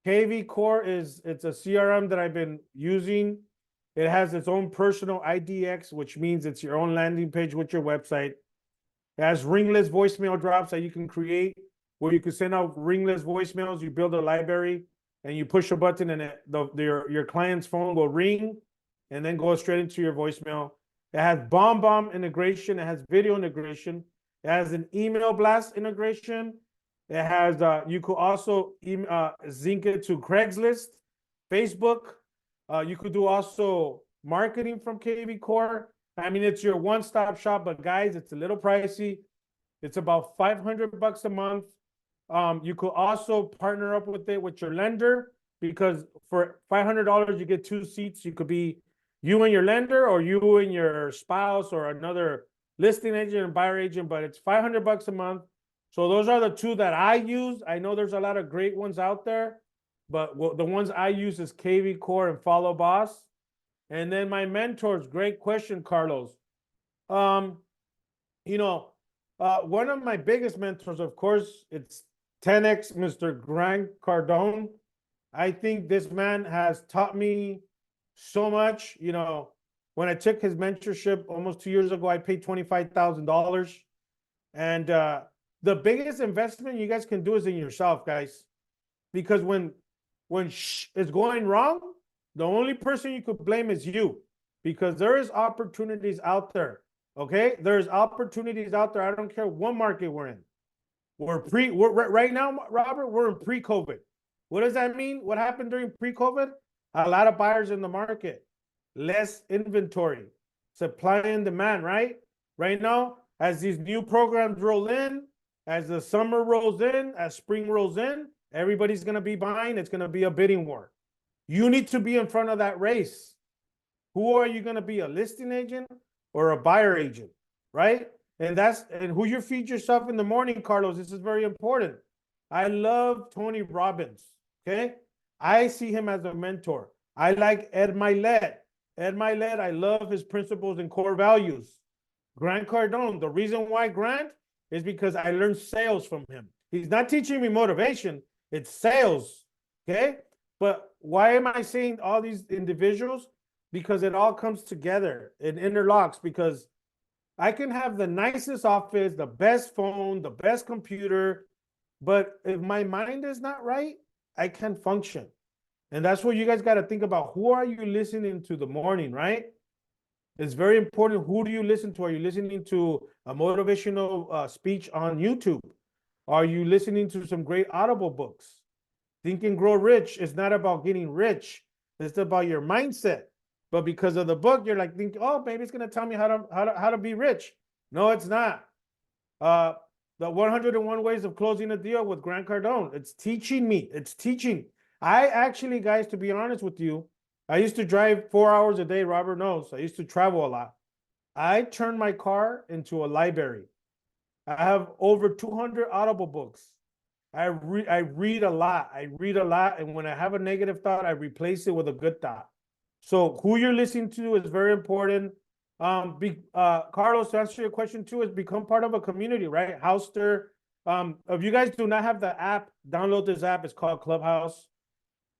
KV Core it's a CRM that I've been using. It has its own personal IDX, which means it's your own landing page with your website. It has ringless voicemail drops that you can create, where you can send out ringless voicemails. You build a library, and you push a button, and your client's phone will ring and then go straight into your voicemail. It has bomb integration. It has video integration. It has an email blast integration. It has, you could also sync it to Craigslist, Facebook. You could do also marketing from KV Core. I mean, it's your one-stop shop, but guys, it's a little pricey. It's about $500 a month. You could also partner up with it with your lender, because for $500, you get 2 seats. You could be you and your lender, or you and your spouse, or another listing agent and buyer agent, but it's $500 a month. So those are the two that I use. I know there's a lot of great ones out there, but the ones I use is KV Core and Follow Boss. And then my mentors, great question, Carlos. One of my biggest mentors, of course, it's 10X Mr. Grant Cardone. I think this man has taught me so much. When I took his mentorship almost 2 years ago, I paid $25,000. And the biggest investment you guys can do is in yourself, guys. because when it's going wrong, the only person you could blame is you, because there is opportunities out there. Okay, there's opportunities out there. I don't care what market we're in. We're right now, Robert. We're in pre-COVID. What does that mean? What happened during pre-COVID? A lot of buyers in the market, less inventory, supply and demand. Right now, as these new programs roll in, as the summer rolls in, as spring rolls in, everybody's going to be buying. It's going to be a bidding war. You need to be in front of that race. Who are you going to be, a listing agent or a buyer agent, right? And who you feed yourself in the morning, Carlos. This is very important. I love Tony Robbins, okay? I see him as a mentor. I like Ed Milet. Ed Milet, I love his principles and core values. Grant Cardone, the reason why Grant is because I learned sales from him. He's not teaching me motivation, it's sales, okay? But why am I saying all these individuals? Because it all comes together, it interlocks, because I can have the nicest office, the best phone, the best computer, but if my mind is not right, I can't function. And that's what you guys got to think about. Who are you listening to the morning, right? It's very important. Who do you listen to? Are you listening to a motivational speech on YouTube? Are you listening to some great Audible books? Think and Grow Rich is not about getting rich. It's about your mindset. But because of the book, you're like thinking, oh, maybe it's gonna tell me how to be rich. No, it's not. The 101 Ways of Closing a Deal with Grant Cardone. It's teaching me. It's teaching. I actually, guys, to be honest with you, I used to drive 4 hours a day. Robert knows. I used to travel a lot. I turned my car into a library. I have over 200 Audible books. I read a lot. I read a lot. And when I have a negative thought, I replace it with a good thought. So who you're listening to is very important. Carlos, to answer your question too, is become part of a community, right? Houstir. If you guys do not have the app, download this app. It's called Clubhouse.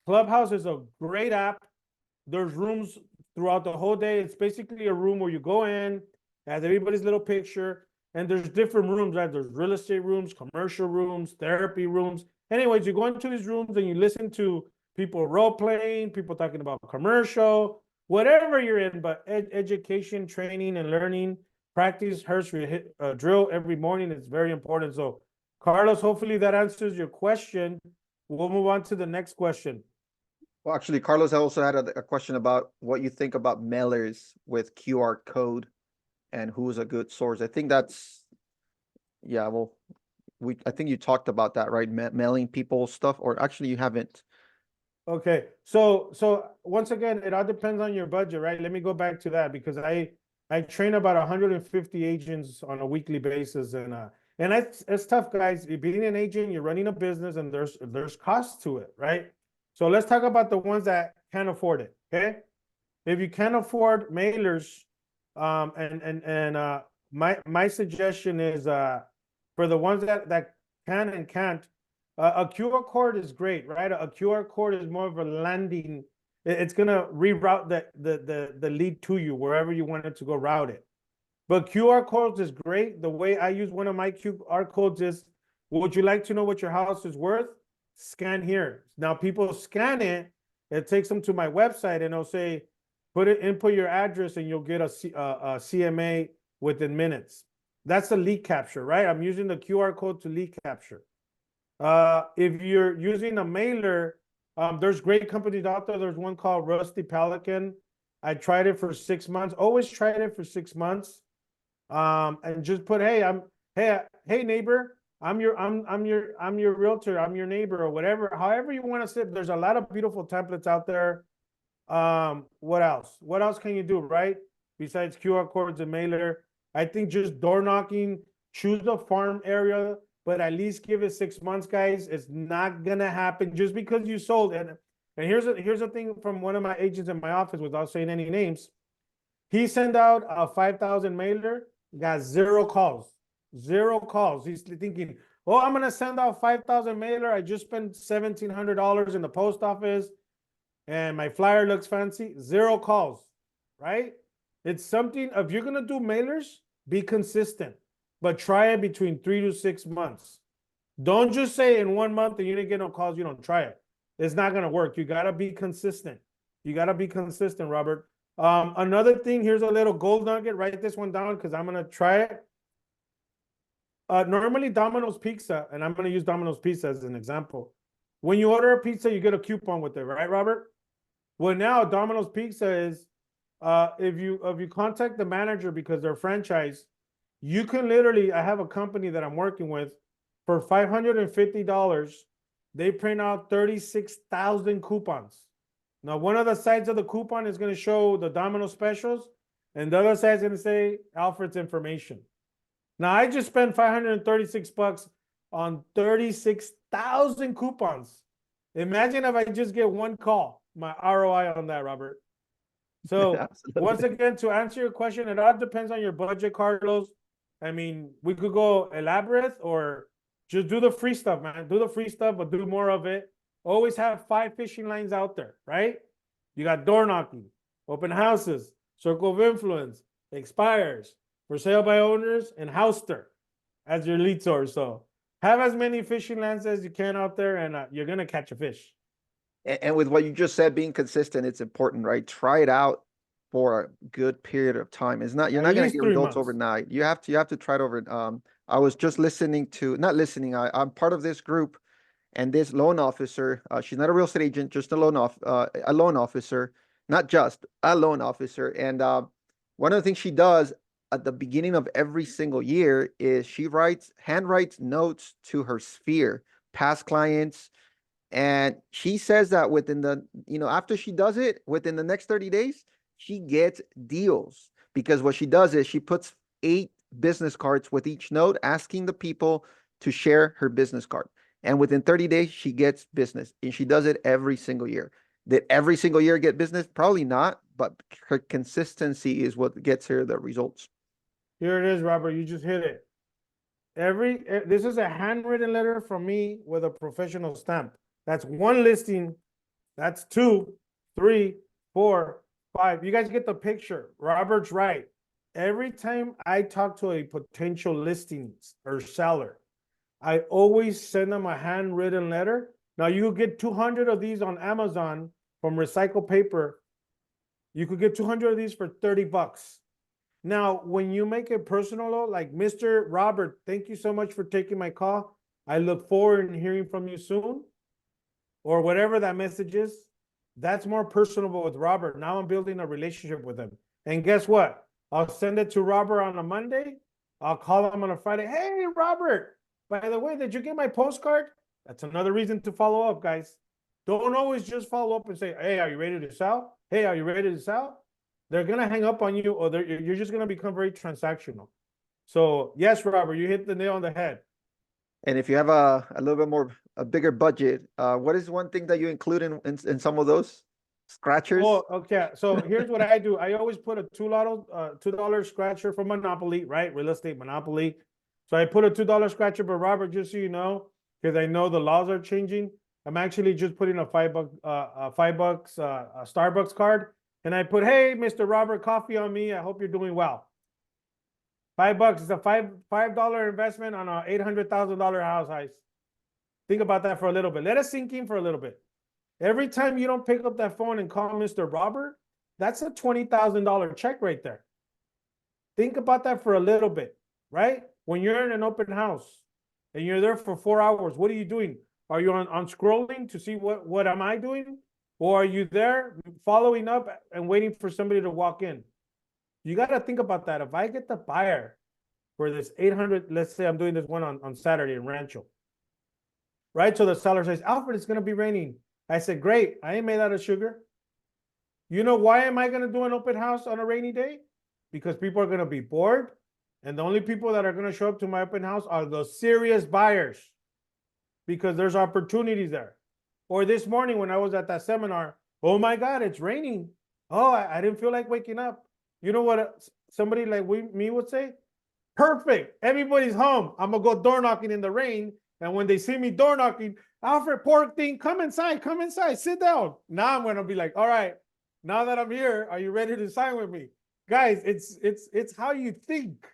Clubhouse is a great app. There's rooms throughout the whole day. It's basically a room where you go in, has everybody's little picture, and there's different rooms, right? There's real estate rooms, commercial rooms, therapy rooms. Anyways, you go into these rooms and you listen to people role-playing, people talking about commercial, whatever you're in, but education, training, and learning, practice, drill every morning is very important. So, Carlos, hopefully that answers your question. We'll move on to the next question. Well, actually, Carlos also had a question about what you think about mailers with QR code and who's a good source. I think that's, yeah, well, I think you talked about that, right? Mailing people stuff, or actually you haven't. Okay, so once again, it all depends on your budget, right? Let me go back to that, because I train about 150 agents on a weekly basis, and it's tough, guys. Being an agent, you're running a business, and there's costs to it, right? So let's talk about the ones that can't afford it. Okay, if you can't afford mailers, my suggestion is for the ones that can and can't. A QR code is great, right? A QR code is more of a landing. It's gonna reroute the lead to you wherever you want it to go route it. But QR codes is great. The way I use one of my QR codes is, would you like to know what your house is worth? Scan here. Now people scan it. It takes them to my website, and it'll say, input your address, and you'll get a CMA within minutes. That's a lead capture, right? I'm using the QR code to lead capture. If you're using a mailer, there's great companies out there. There's one called Rusty Pelican. I tried it for 6 months. Always tried it for 6 months. And just put, hey neighbor, I'm your realtor, I'm your neighbor, or whatever. However you want to say it. There's a lot of beautiful templates out there. What else? What else can you do, right? Besides QR codes and mailer, I think just door knocking. Choose the farm area, but at least give it 6 months, guys. It's not gonna happen just because you sold it. And here's a thing from one of my agents in my office, without saying any names. He sent out a 5,000 mailer, got 0 calls. 0 calls. He's thinking, oh, I'm gonna send out 5,000 mailer. I just spent $1,700 in the post office, and my flyer looks fancy. 0 calls, right? It's something. If you're gonna do mailers, be consistent. But try it between 3 to 6 months. Don't just say in 1 month and you didn't get no calls, you don't try it. It's not gonna work. You gotta be consistent. You gotta be consistent, Robert. Another thing, here's a little gold nugget. Write this one down because I'm gonna try it. Normally Domino's Pizza, and I'm gonna use Domino's Pizza as an example. When you order a pizza, you get a coupon with it, right, Robert? Well, now Domino's Pizza is, if you contact the manager because they're franchise, you can literally. I have a company that I'm working with. For $550, they print out 36,000 coupons. Now, one of the sides of the coupon is going to show the Domino specials, and the other side is going to say Alfred's information. Now, I just spent $536 on 36,000 coupons. Imagine if I just get one call, my ROI on that, Robert. So Absolutely. once again, to answer your question, it all depends on your budget, Carlos. I mean, we could go elaborate or just do the free stuff, man. Do the free stuff, but do more of it. Always have 5 fishing lines out there, right? You got door knocking, open houses, circle of influence, expires, for sale by owners, and Houstir as your lead source. So have as many fishing lines as you can out there, and you're gonna catch a fish. And with what you just said, being consistent, it's important, right? Try it out for a good period of time. It's not, you're At not going to least get 3 results months. overnight. You have to try it over. I was just listening to, not listening, I'm part of this group, and this loan officer, she's not a real estate agent, just a loan officer, not just a loan officer. And one of the things she does at the beginning of every single year is she handwrites notes to her sphere, past clients. And she says that within the, after she does it, within the next 30 days, she gets deals, because what she does is she puts 8 business cards with each note asking the people to share her business card. And within 30 days, she gets business, and she does it every single year. Did every single year get business? Probably not, but her consistency is what gets her the results. Here it is, Robert. You just hit it. This is a handwritten letter from me with a professional stamp. That's 1 listing. That's 2, 3, 4, 5. You guys get the picture. Robert's right. Every time I talk to a potential listing or seller, I always send them a handwritten letter. Now you could get 200 of these on Amazon from recycled paper. You could get 200 of these for $30. Now, when you make it personal, like Mr. Robert, thank you so much for taking my call. I look forward to hearing from you soon, or whatever that message is. That's more personable with Robert. Now I'm building a relationship with him. And guess what? I'll send it to Robert on a Monday. I'll call him on a Friday. Hey, Robert, by the way, did you get my postcard? That's another reason to follow up, guys. Don't always just follow up and say, hey, are you ready to sell? Hey, are you ready to sell? They're going to hang up on you, or you're just going to become very transactional. So yes, Robert, you hit the nail on the head. And if you have a little bit more, a bigger budget, what is one thing that you include in some of those scratchers? Oh, okay. So here's what I do. I always put a $2 scratcher for Monopoly, right? Real estate Monopoly. So I put a $2 scratcher, but Robert, just so you know, because I know the laws are changing, I'm actually just putting a $5 Starbucks card. And I put, hey, Mr. Robert, coffee on me. I hope you're doing well. $5. It's a $5 investment on an $800,000 house, guys. Think about that for a little bit. Let it sink in for a little bit. Every time you don't pick up that phone and call Mr. Robert, that's a $20,000 check right there. Think about that for a little bit, right? When you're in an open house and you're there for 4 hours, what are you doing? Are you on scrolling to see what am I doing? Or are you there following up and waiting for somebody to walk in? You got to think about that. If I get the buyer for this 800, let's say I'm doing this one on Saturday in Rancho, right? So the seller says, Alfred, it's going to be raining. I said, great. I ain't made out of sugar. You know why am I going to do an open house on a rainy day? Because people are going to be bored. And the only people that are going to show up to my open house are the serious buyers, because there's opportunities there. Or this morning when I was at that seminar, oh my God, it's raining. Oh, I didn't feel like waking up. You know what somebody like me would say? Perfect. Everybody's home. I'm going to go door knocking in the rain. And when they see me door knocking, Alfred, poor thing, come inside, sit down. Now I'm going to be like, all right, now that I'm here, are you ready to sign with me? Guys, it's how you think,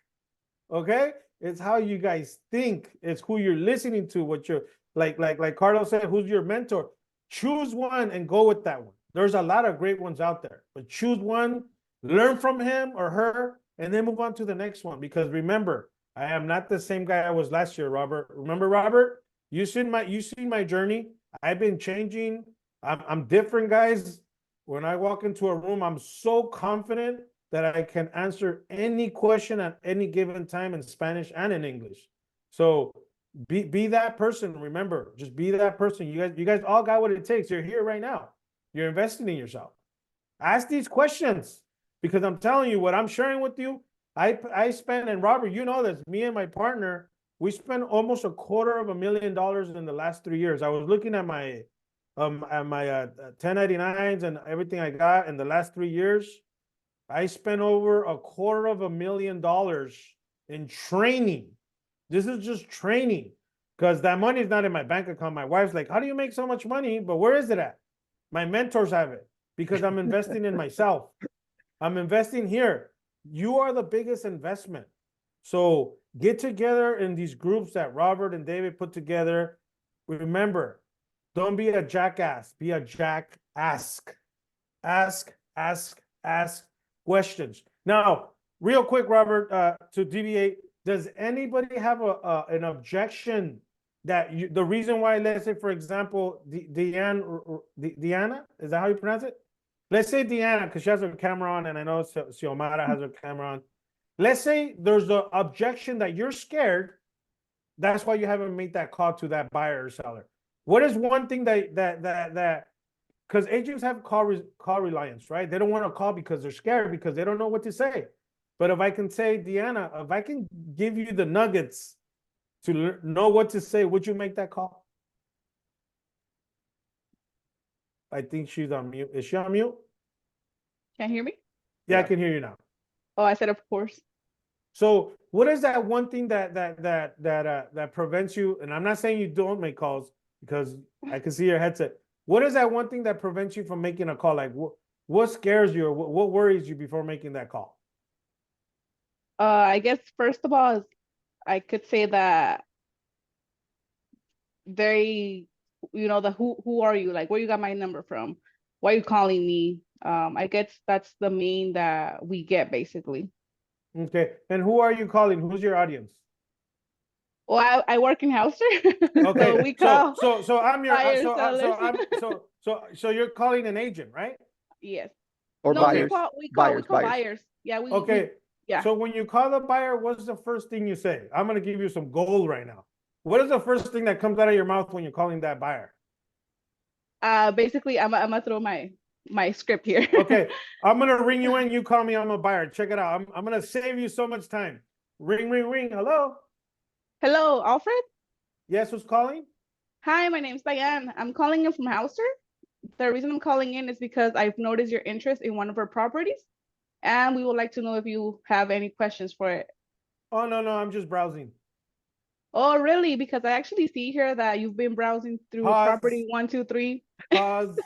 okay? It's how you guys think. It's who you're listening to. What you're like Carlos said, who's your mentor? Choose one and go with that one. There's a lot of great ones out there, but choose one, learn from him or her, and then move on to the next one. Because remember, I am not the same guy I was last year, Robert. Remember, Robert? You seen my journey. I've been changing. I'm different, guys. When I walk into a room, I'm so confident that I can answer any question at any given time in Spanish and in English. So be that person. Remember, just be that person. You guys all got what it takes. You're here right now. You're investing in yourself. Ask these questions, because I'm telling you what I'm sharing with you. I spent, and Robert, you know this, me and my partner, we spent almost $250,000 in the last 3 years. I was looking at my 1099s and everything I got in the last 3 years. I spent over $250,000 in training. This is just training, because that money is not in my bank account. My wife's like, how do you make so much money? But where is it at? My mentors have it, because I'm investing in myself. I'm investing here. You are the biggest investment. So get together in these groups that Robert and David put together. Remember, don't be a jackass. Be a jackass. Ask questions. Now, real quick, Robert, to deviate, does anybody have an objection that the reason why, let's say, for example, Deanna, is that how you pronounce it? Let's say Deanna, because she has her camera on, and I know Xiomara has her camera on. Let's say there's the objection that you're scared. That's why you haven't made that call to that buyer or seller. What is one thing that because agents have call reliance, right? They don't want to call because they're scared, because they don't know what to say. But if I can say, Deanna, if I can give you the nuggets to know what to say, would you make that call? I think she's on mute. Is she on mute? Can't hear me? Yeah, I can hear you now. Oh, I said, of course. So what is that one thing that prevents you? And I'm not saying you don't make calls, because I can see your headset. What is that one thing that prevents you from making a call? Like what scares you, or what worries you before making that call? I guess first of all, I could say that very, who are you? Like, where you got my number from? Why are you calling me? I guess that's the main that we get, basically. Okay. And who are you calling? Who's your audience? Well, I work in Houstir. Okay. So we call. So I'm your buyers, so you're calling an agent, right? Yes. Or No, buyers. we call Buyers. buyers. Yeah, Okay. yeah. So when you call the buyer, what's the first thing you say? I'm gonna give you some gold right now. What is the first thing that comes out of your mouth when you're calling that buyer? Basically, I'm gonna throw my script here. Okay, I'm gonna ring you in. You call me. I'm a buyer. Check it out. I'm gonna save you so much time. Ring, ring, ring. Hello. Hello, Alfred. Yes, who's calling? Hi, my name's Diane. I'm calling in from Houstir. The reason I'm calling in is because I've noticed your interest in one of our properties, and we would like to know if you have any questions for it. Oh no, I'm just browsing. Oh, really? Because I actually see here that you've been browsing through property 123. Pause.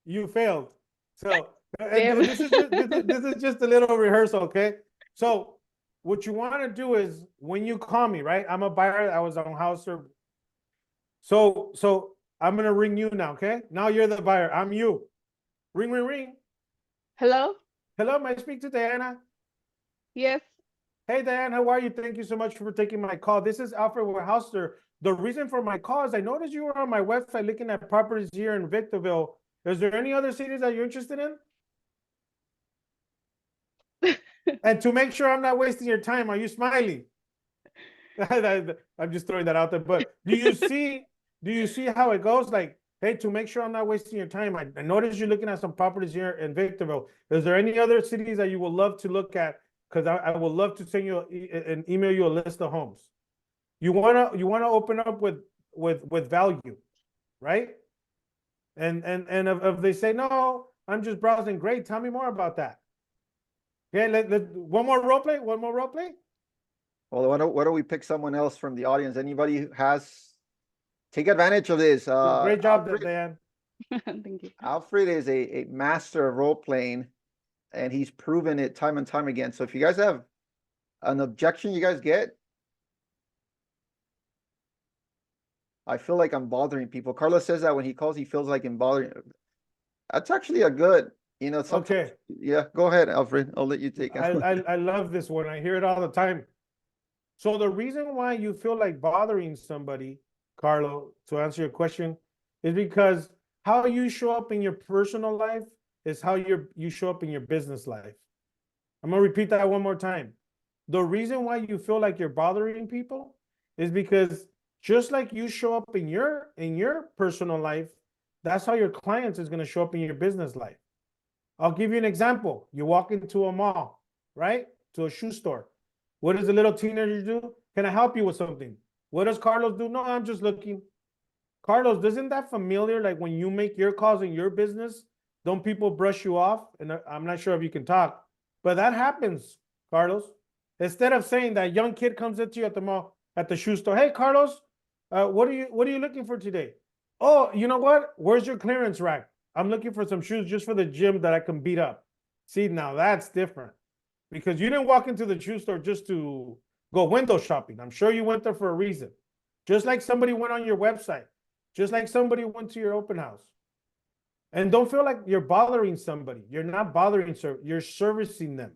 You failed. So Damn. this is just a little rehearsal, okay? So what you want to do is, when you call me, right? I'm a buyer. I was on Houstir. So I'm gonna ring you now, okay? Now you're the buyer. I'm you. Ring, ring, ring. Hello? Hello, may I speak to Diana? Yes. Hey, Diane, how are you? Thank you so much for taking my call. This is Alfred with Houstir. The reason for my call is I noticed you were on my website looking at properties here in Victorville. Is there any other cities that you're interested in? And to make sure I'm not wasting your time, are you smiling? I'm just throwing that out there. But do you see how it goes? Like, hey, to make sure I'm not wasting your time, I noticed you're looking at some properties here in Victorville. Is there any other cities that you would love to look at? Because I would love to send you and email you a list of homes. You wanna open up with value, right? And if they say no, I'm just browsing. Great, tell me more about that. Okay, one more role play. Well, why don't we pick someone else from the audience? Anybody who has, take advantage of this. Great job, Alfred, Dan. Thank you. Alfred is a master of role playing, and he's proven it time and time again. So if you guys have An objection you guys get? I feel like I'm bothering people. Carlos says that when he calls, he feels like I'm bothering. That's actually a good, sometimes. Okay. Yeah, go ahead, Alfred. I'll let you take it. I love this one. I hear it all the time. So the reason why you feel like bothering somebody, Carlo, to answer your question, is because how you show up in your personal life is how you show up in your business life. I'm gonna repeat that one more time. The reason why you feel like you're bothering people is because just like you show up in your personal life, that's how your clients is gonna show up in your business life. I'll give you an example. You walk into a mall, right? To a shoe store. What does the little teenager do? Can I help you with something? What does Carlos do? No, I'm just looking. Carlos, isn't that familiar? Like when you make your calls in your business, don't people brush you off? And I'm not sure if you can talk, but that happens, Carlos. Instead of saying that young kid comes into you at the mall, at the shoe store, hey, Carlos, what are you looking for today? Oh, you know what? Where's your clearance rack? I'm looking for some shoes just for the gym that I can beat up. See, now that's different because you didn't walk into the shoe store just to go window shopping. I'm sure you went there for a reason. Just like somebody went on your website, just like somebody went to your open house. And don't feel like you're bothering somebody. You're not bothering, you're servicing them.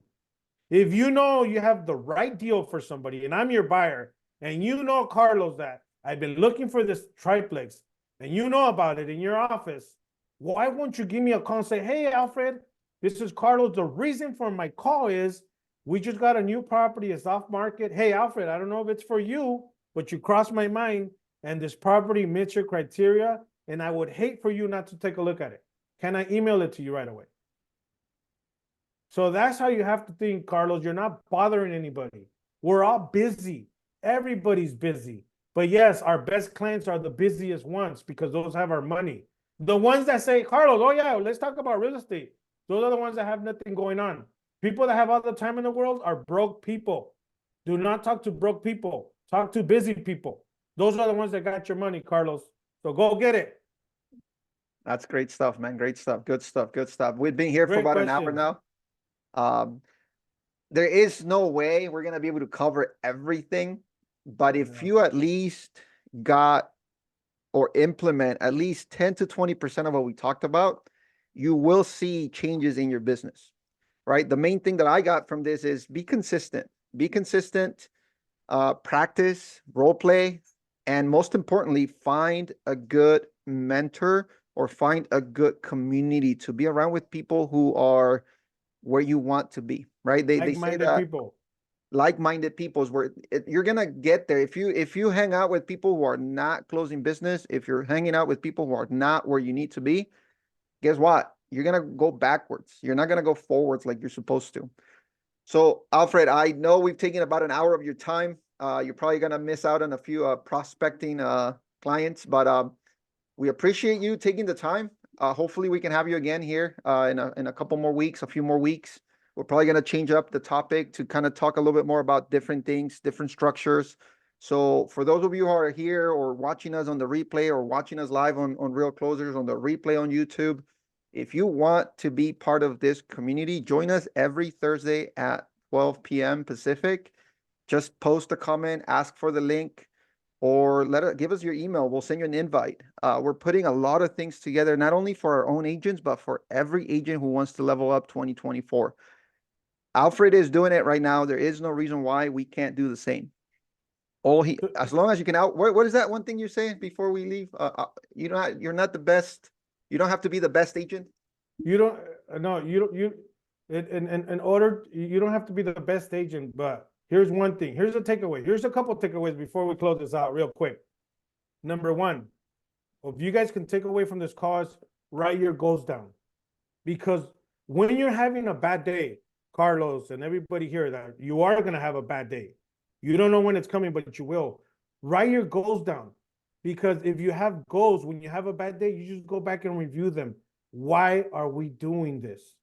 If you know you have the right deal for somebody and I'm your buyer and you know, Carlos, that I've been looking for this triplex and you know about it in your office, why won't you give me a call and say, hey, Alfred, this is Carlos. The reason for my call is we just got a new property. It's off market. Hey, Alfred, I don't know if it's for you, but you crossed my mind and this property meets your criteria and I would hate for you not to take a look at it. Can I email it to you right away? So that's how you have to think, Carlos. You're not bothering anybody. We're all busy. Everybody's busy. But yes, our best clients are the busiest ones because those have our money. The ones that say, Carlos, oh yeah, let's talk about real estate. Those are the ones that have nothing going on. People that have all the time in the world are broke people. Do not talk to broke people. Talk to busy people. Those are the ones that got your money, Carlos. So go get it. That's great stuff, man. Great stuff. Good stuff. Good stuff. We've been here for Great about an hour questions. now. There is no way we're gonna be able to cover everything, but if you at least got or implement at least 10 to 20% of what we talked about, you will see changes in your business, right? The main thing that I got from this is be consistent. Be consistent, practice, role play, and most importantly, find a good mentor or find a good community to be around with people who are where you want to be, right? They say Like-minded that people. like-minded people is where you're gonna get there. If you hang out with people who are not closing business, if you're hanging out with people who are not where you need to be, guess what? You're gonna go backwards. You're not gonna go forwards like you're supposed to. So, Alfred, I know we've taken about an hour of your time. You're probably gonna miss out on a few prospecting clients, but we appreciate you taking the time. Hopefully, we can have you again here in a couple more weeks, a few more weeks. We're probably gonna change up the topic to kind of talk a little bit more about different things, different structures. So, for those of you who are here or watching us on the replay or watching us live on Real Closers on the replay on YouTube, if you want to be part of this community, join us every Thursday at 12 p.m. Pacific. Just post a comment, ask for the link, or give us your email. We'll send you an invite. We're putting a lot of things together, not only for our own agents, but for every agent who wants to level up 2024. Alfred is doing it right now. There is no reason why we can't do the same. As long as you can what is that one thing you say before we leave? You're not the best. You don't have to be the best agent. You don't, no, you don't, in order, you don't have to be the best agent, but here's one thing. Here's a takeaway. Here's a couple takeaways before we close this out real quick. Number one, if you guys can take away from this cause, write your goals down. Because when you're having a bad day, Carlos and everybody here, that you are going to have a bad day. You don't know when it's coming, but you will. Write your goals down. Because if you have goals, when you have a bad day, you just go back and review them. Why are we doing this?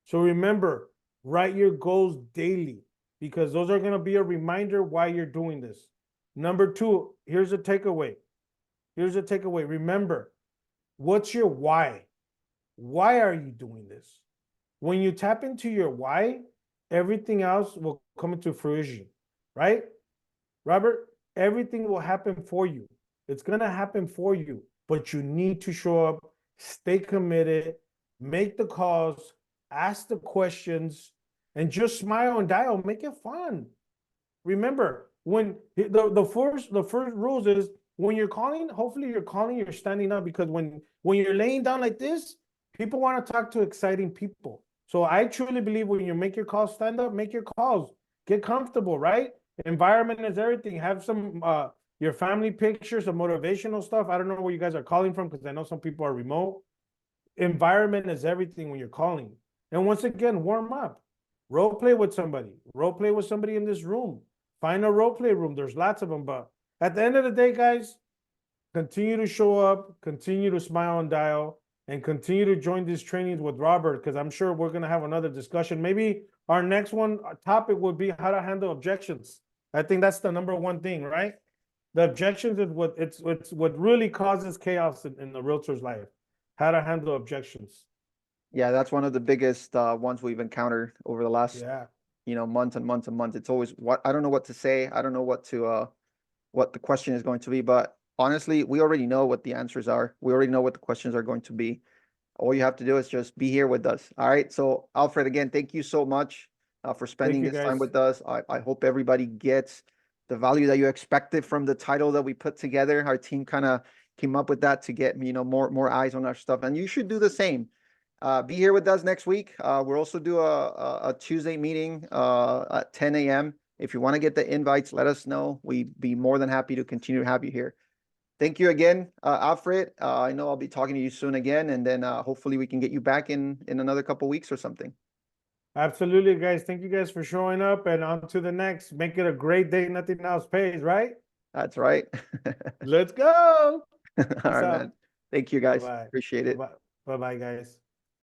So remember, write your goals daily because those are going to be a reminder why you're doing this. Number two, here's a takeaway. Here's a takeaway. Remember, what's your why? Why are you doing this? When you tap into your why, everything else will come into fruition, right? Robert, everything will happen for you. It's going to happen for you, but you need to show up, stay committed, make the calls, ask the questions, and just smile and dial. Make it fun. Remember, when the first rules is when you're calling, hopefully you're calling, you're standing up, because when you're laying down like this, people want to talk to exciting people. So I truly believe when you make your calls, stand up, make your calls, get comfortable, right? Environment is everything. Have some your family pictures, some motivational stuff. I don't know where you guys are calling from, because I know some people are remote. Environment is everything when you're calling. And once again, warm up. Role play with somebody. Role play with somebody in this room. Find a role play room. There's lots of them. But at the end of the day, guys, continue to show up, continue to smile and dial, and continue to join these trainings with Robert, because I'm sure we're going to have another discussion. Maybe our next one topic would be how to handle objections. I think that's the number one thing, right? The objections is it's what really causes chaos in the realtor's life. How to handle objections. Yeah, that's one of the biggest ones we've encountered over the last, Yeah. months and months and months. It's always I don't know what to say. I don't know what the question is going to be, but honestly, we already know what the answers are. We already know what the questions are going to be. All you have to do is just be here with us. All right. So Alfred, again, thank you so much for spending you, this time guys. with us. I hope everybody gets the value that you expected from the title that we put together. Our team kind of came up with that to get, more eyes on our stuff, and you should do the same. Be here with us next week. We'll also do a Tuesday meeting at 10 a.m. If you want to get the invites, let us know. We'd be more than happy to continue to have you here. Thank you again, Alfred. I know I'll be talking to you soon again, and then hopefully we can get you back in another couple weeks or something. Absolutely, guys. Thank you guys for showing up, and on to the next. Make it a great day. Nothing else pays, right? That's right. Let's go. All right, man. Thank you, guys. Bye-bye. Appreciate it. Bye-bye, guys.